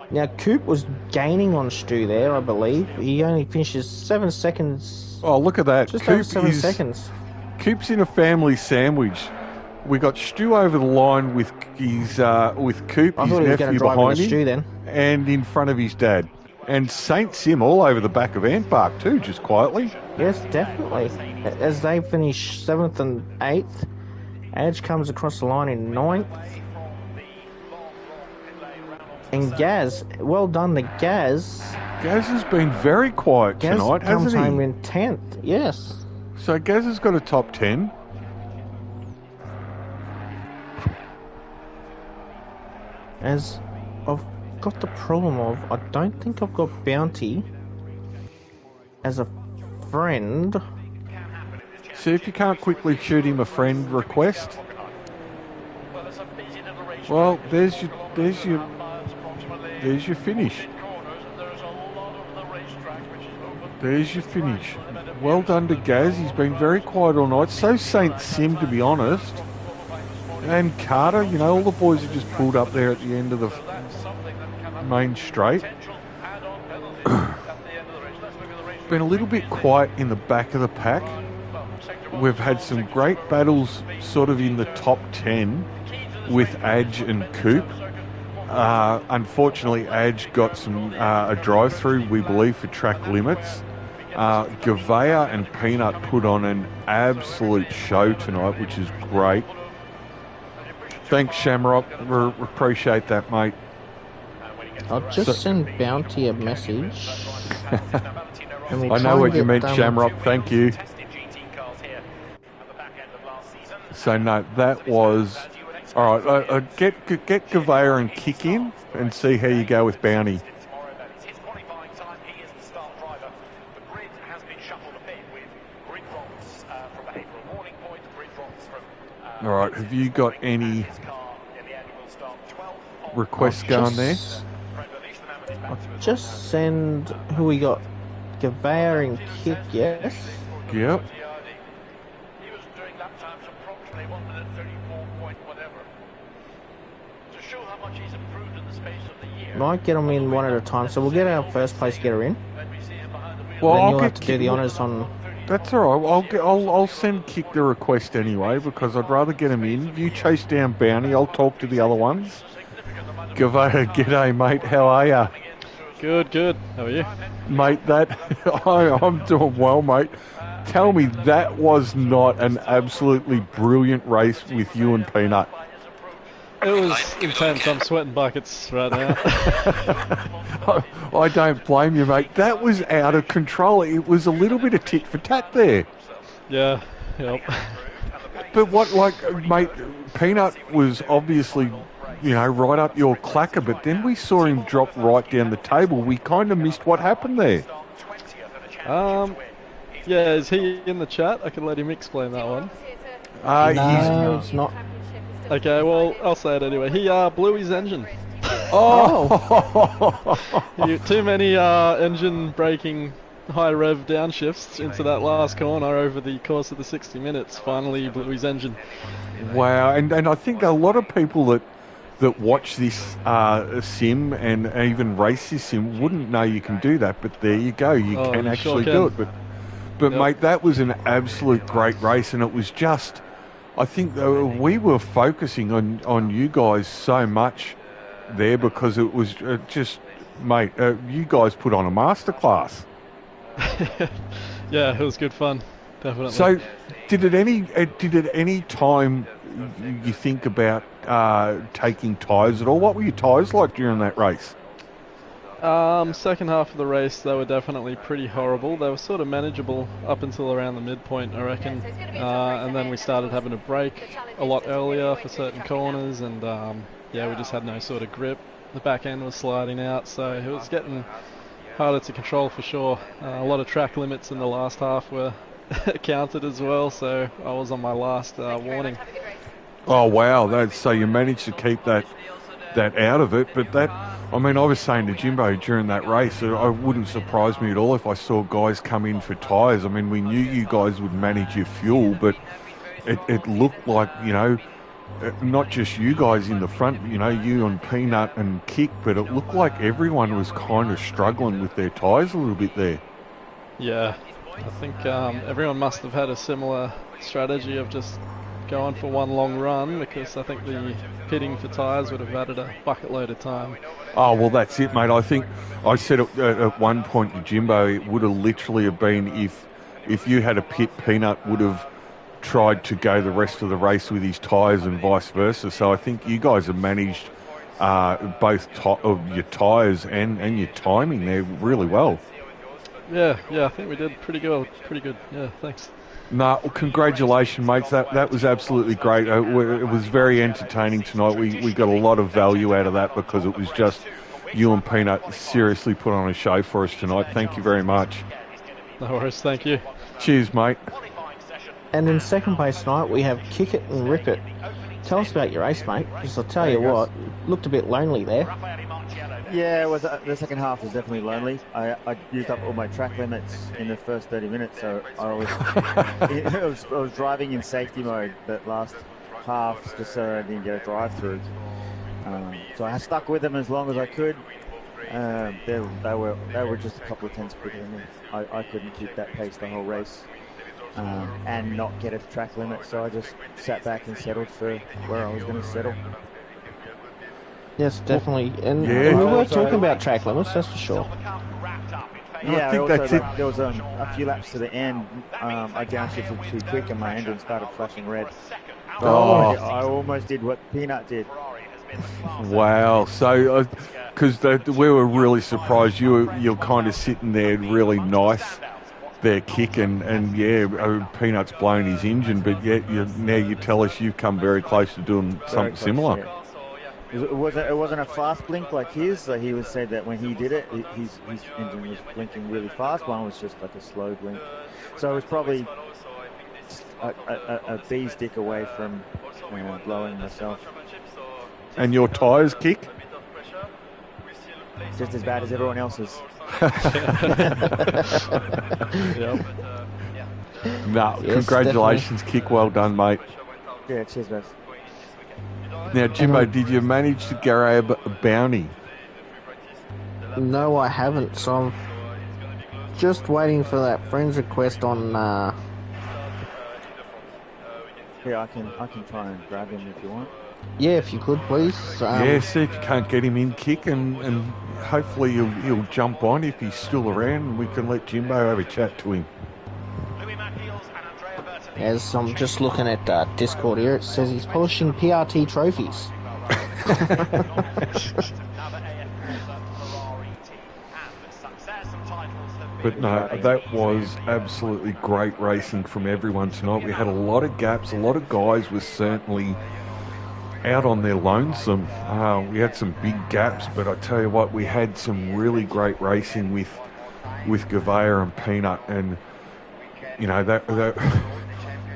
Now, Coop was gaining on Stu there, I believe. He only finishes 7 seconds. Oh, look at that. Just over 7 seconds. Coop's in a family sandwich. We got Stu over the line with Coop, his nephew behind him, Stu, then. and in front of his dad. And Saint Sim all over the back of Antbark too, just quietly. Yes, definitely. As they finish 7th and 8th, Edge comes across the line in 9th. And Gaz, well done to Gaz. Gaz has been very quiet tonight, hasn't he? Gaz comes home in 10th, yes. So Gaz has got a top 10. As I've got the problem of, I don't think I've got Bounty as a friend. See if you can't quickly shoot him a friend request. Well, there's your finish. There's your finish. Well done to Gaz. He's been very quiet all night. So Saint Sim, to be honest. And Carter, all the boys have just pulled up there at the end of the main straight. Been a little bit quiet in the back of the pack. We've had some great battles sort of in the top 10 with Adge and Coop. Unfortunately, Adge got a drive-through, we believe, for track limits. Gouveia and Peanut put on an absolute show tonight, which is great. Thanks, Shamrock. We appreciate that, mate. I'll just send Bounty a message. I know what you meant, Shamrock. Thank you. So, no, that was... All right, get Gouveia and Kick in and see how you go with Bounty. All right, have you got any requests going there? I'll just send who we got. Gouveia and Kick, yes? Yep. Might get them in one at a time, so we'll get our first place getter in. Well, then you'll have to do the honours on... That's all right. I'll send Kick the request anyway because I'd rather get him in. You chase down Bounty. I'll talk to the other ones. G'day, mate. How are ya? Good, good. How are you? Mate, I'm doing well, mate. Tell me, that was not an absolutely brilliant race with you and Peanut. It was intense. I'm sweating buckets right now. I don't blame you, mate. That was out of control. It was a little bit of tit for tat there. Yeah, yep. But mate, Peanut was obviously, right up your clacker, but then we saw him drop right down the table. We kind of missed what happened there. Yeah, is he in the chat? I can let him explain that one. No, it's not. Okay, well, I'll say it anyway. He blew his engine. Oh! Too many engine braking high rev downshifts into that last corner over the course of the 60 minutes. Finally, he blew his engine. Wow, and I think a lot of people that watch this sim and even race this sim wouldn't know you can do that, but there you go, you can actually do it. But Yep. Mate, that was an absolute great race, and it was just, I think we were focusing on you guys so much there because it was just, mate, you guys put on a masterclass. Yeah, it was good fun, definitely. So, did at any time you think about taking tyres at all? What were your tyres like during that race? Second half of the race, they were definitely pretty horrible. They were sort of manageable up until around the midpoint, I reckon. And then we started having to brake a lot earlier for certain corners, and yeah, we just had no sort of grip. The back end was sliding out, so it was getting harder to control for sure. A lot of track limits in the last half were counted as well, so I was on my last warning. Oh wow! So you managed to keep that out of it, but I was saying to Jimbo during that race, it wouldn't surprise me at all if I saw guys come in for tyres. I mean, we knew you guys would manage your fuel, but it looked like, not just you guys in the front, you and Peanut and Kick, but it looked like everyone was kind of struggling with their tyres a little bit there. Yeah, I think everyone must have had a similar strategy of just going for one long run, because I think the pitting for tyres would have added a bucket load of time. Oh, well, that's it, mate. I think I said at one point to Jimbo, it would have literally have been if you had a pit, Peanut would have tried to go the rest of the race with his tyres and vice versa. So I think you guys have managed both your tyres and your timing there really well. Yeah, I think we did pretty good. Yeah, thanks. No, congratulations, mates. That was absolutely great. It was very entertaining tonight. We got a lot of value out of that because it was just you and Peanut seriously put on a show for us tonight. Thank you very much. No worries, thank you. Cheers, mate. And in second place tonight, we have Kick It and Rip It. Tell us about your race, mate, because I'll tell you what, looked a bit lonely there. Yeah, it was, the second half was definitely lonely. I used up all my track limits in the first 30 minutes, so I was driving in safety mode that last half just so I didn't get a drive through. So I stuck with them as long as I could. They were just a couple of tenths quicker than me. I couldn't keep that pace the whole race and not get a track limit, so I just sat back and settled for where I was going to settle. Yes, definitely. And Yeah. we were talking about track limits, that's for sure. Yeah, I think that's it. There was a few laps to the end. I downshifted too quick and my engine started flashing red. Oh. I almost did what Peanut did. Wow. So, because we were really surprised. You're kind of sitting there really nice there, Kick, and yeah, Peanut's blown his engine, but yet now you tell us you've come very close to doing something similar. Yeah. It wasn't a fast blink like his. So he would say that when he did it, his engine was blinking really fast. Mine was just like a slow blink. So it was probably a bee's dick away from blowing myself. And your tyres, Kick? Just as bad as everyone else's. Yep. No, Yes, congratulations, Kick. Well done, mate. Yeah, cheers, guys. Now, Jimbo, did you manage to grab a bounty? No, I haven't, so just waiting for that friend's request on. Yeah, I can try and grab him if you want. Yeah, if you could, please. Yeah, see if you can't get him in kick, and hopefully he'll jump on if he's still around, and we can let Jimbo have a chat to him. As I'm just looking at Discord here, it says he's polishing PRT trophies. But no, that was absolutely great racing from everyone tonight. We had a lot of gaps. A lot of guys were certainly out on their lonesome. We had some big gaps, but I tell you what, we had some really great racing with Gavea and Peanut, and you know that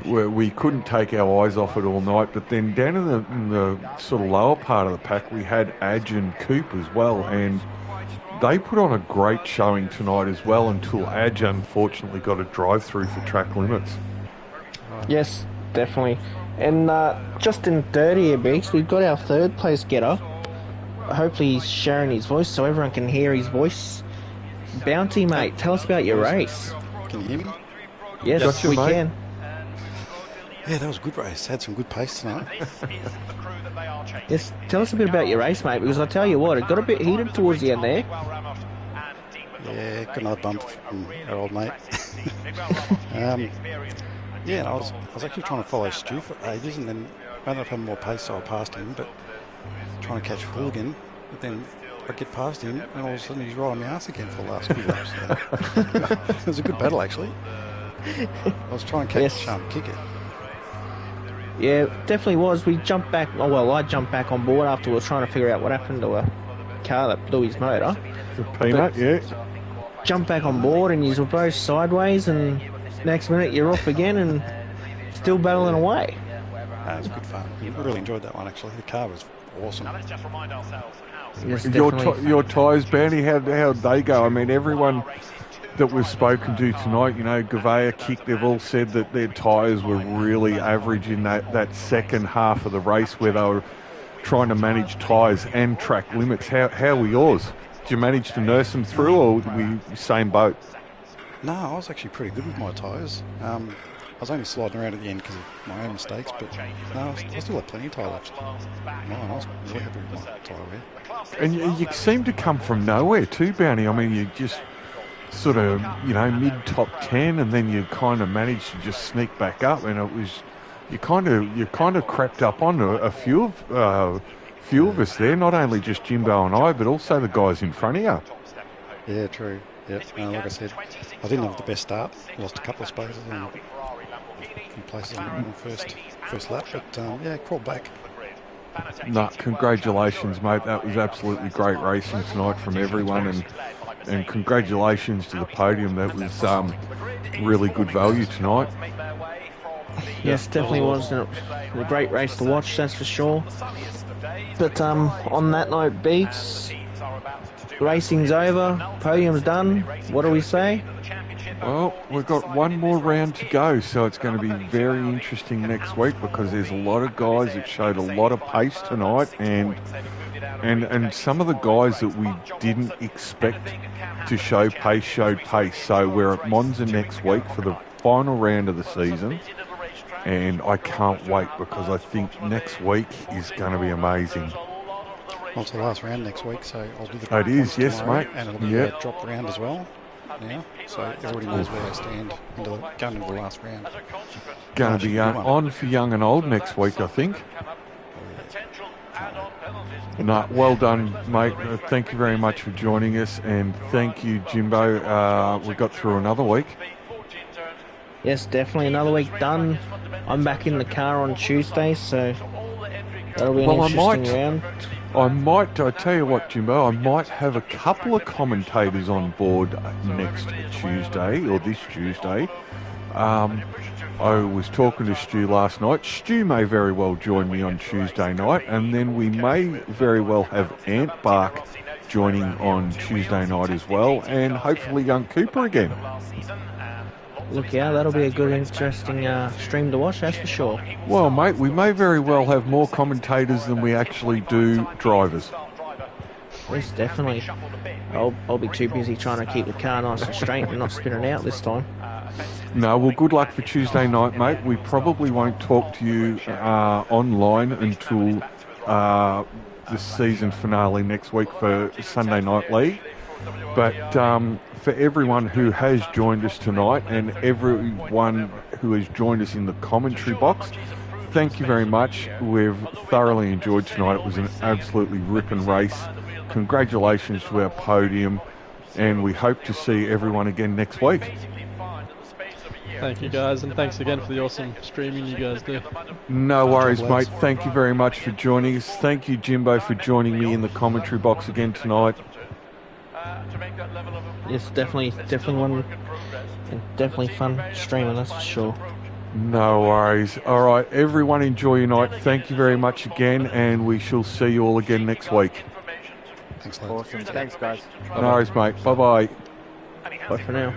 we couldn't take our eyes off it all night. But then down in the sort of lower part of the pack, we had Adge and Coop as well, and they put on a great showing tonight as well, until Adge unfortunately got a drive-through for track limits. Yes, definitely. And just in 30 weeks, we've got our third place getter. Hopefully he's sharing his voice so everyone can hear his voice. Bounty, mate, tell us about your race. Can you hear me? Yes, Gotcha, we mate. can. Yeah, that was a good race. Had some good pace tonight. Yes, tell us a bit about your race, mate, because I tell you what, it got a bit heated towards the end there. Yeah, got another bump from our old mate. Yeah, I was actually trying to follow Stu for ages, and then I ended up having more pace, so I passed him, but trying to catch Full again. But then I get past him, and all of a sudden he's right on my ass again for the last few laps. So it was a good battle, actually. I was trying to catch kick it. Yeah, definitely was. We jumped back, I jumped back on board after we were trying to figure out what happened to a car that blew his motor. The Peanut, yeah. Jumped back on board and you were both sideways, and next minute you're off again and still battling away. It was good fun. I really enjoyed that one, actually. The car was awesome. Yes, Your tyres, Bounty, how'd they go? I mean, everyone that we've spoken to tonight, you know, Gavea, Kick, they've all said that their tyres were really average in that second half of the race where they were trying to manage tyres and track limits. How were yours? Did you manage to nurse them through, or were we same boat? No, I was actually pretty good with my tyres. I was only sliding around at the end because of my own mistakes, but no, I still had plenty of tyre laps. No, I was really happy with my tyre wear. And you seem to come from nowhere too, Bounty. I mean, you just sort of, you know, mid-top 10, and then you kind of managed to just sneak back up, and it was, you kind of crept up on a few of us there, not only just Jimbo and I, but also the guys in front of you. Yeah, true. Yep. Like I said, I didn't have the best start. Lost a couple of spaces and places on the first lap, but yeah, crawled back. No, congratulations, mate. That was absolutely great racing tonight from everyone, and congratulations to the podium. That was really good value tonight. Yes, definitely was a great race to watch, that's for sure. But on that note, Beats, racing's over, podium's done. What do we say? Well, we've got one more round to go, so it's going to be very interesting next week, because there's a lot of guys that showed a lot of pace tonight, and some of the guys that we didn't expect to show pace showed pace. So we're at Monza next week for the final round of the season, and I can't wait, because I think next week is going to be amazing. Well, it's the last round next week, so I'll do the It is, yes, tomorrow, mate. and it'll be a drop round as well now, so everybody knows where they stand going into the last round. Going to be on for young and old next week, I think. No, well done, mate. Thank you very much for joining us, and thank you, Jimbo. We got through another week. Yes, definitely another week done. I'm back in the car on Tuesday, so that'll be an interesting round. I tell you what, Jimbo, I might have a couple of commentators on board next Tuesday, or this Tuesday. I was talking to Stu last night. Stu may very well join me on Tuesday night, and then we may very well have Ant Bark joining on Tuesday night as well, and hopefully young Cooper again. Look, yeah, that'll be a good, interesting stream to watch, that's for sure. Well, mate, we may very well have more commentators than we actually do drivers. Yes, definitely. I'll be too busy trying to keep the car nice and straight and not spin it out this time. No, well, good luck for Tuesday night, mate. We probably won't talk to you online until the season finale next week for Sunday Night League. But for everyone who has joined us tonight and everyone who has joined us in the commentary box, thank you very much. We've thoroughly enjoyed tonight. It was an absolutely ripping race. Congratulations to our podium, and we hope to see everyone again next week. Thank you, guys, and thanks again for the awesome streaming you guys do. No worries, mate. Thank you very much for joining us. Thank you, Jimbo, for joining me in the commentary box again tonight. It's definitely one, and definitely fun streaming, that's for sure. No worries. All right, everyone, enjoy your night. Thank you very much again, and we shall see you all again next week. Thanks, lads. Awesome. Thanks, guys. No worries, mate. Bye-bye. Bye for now.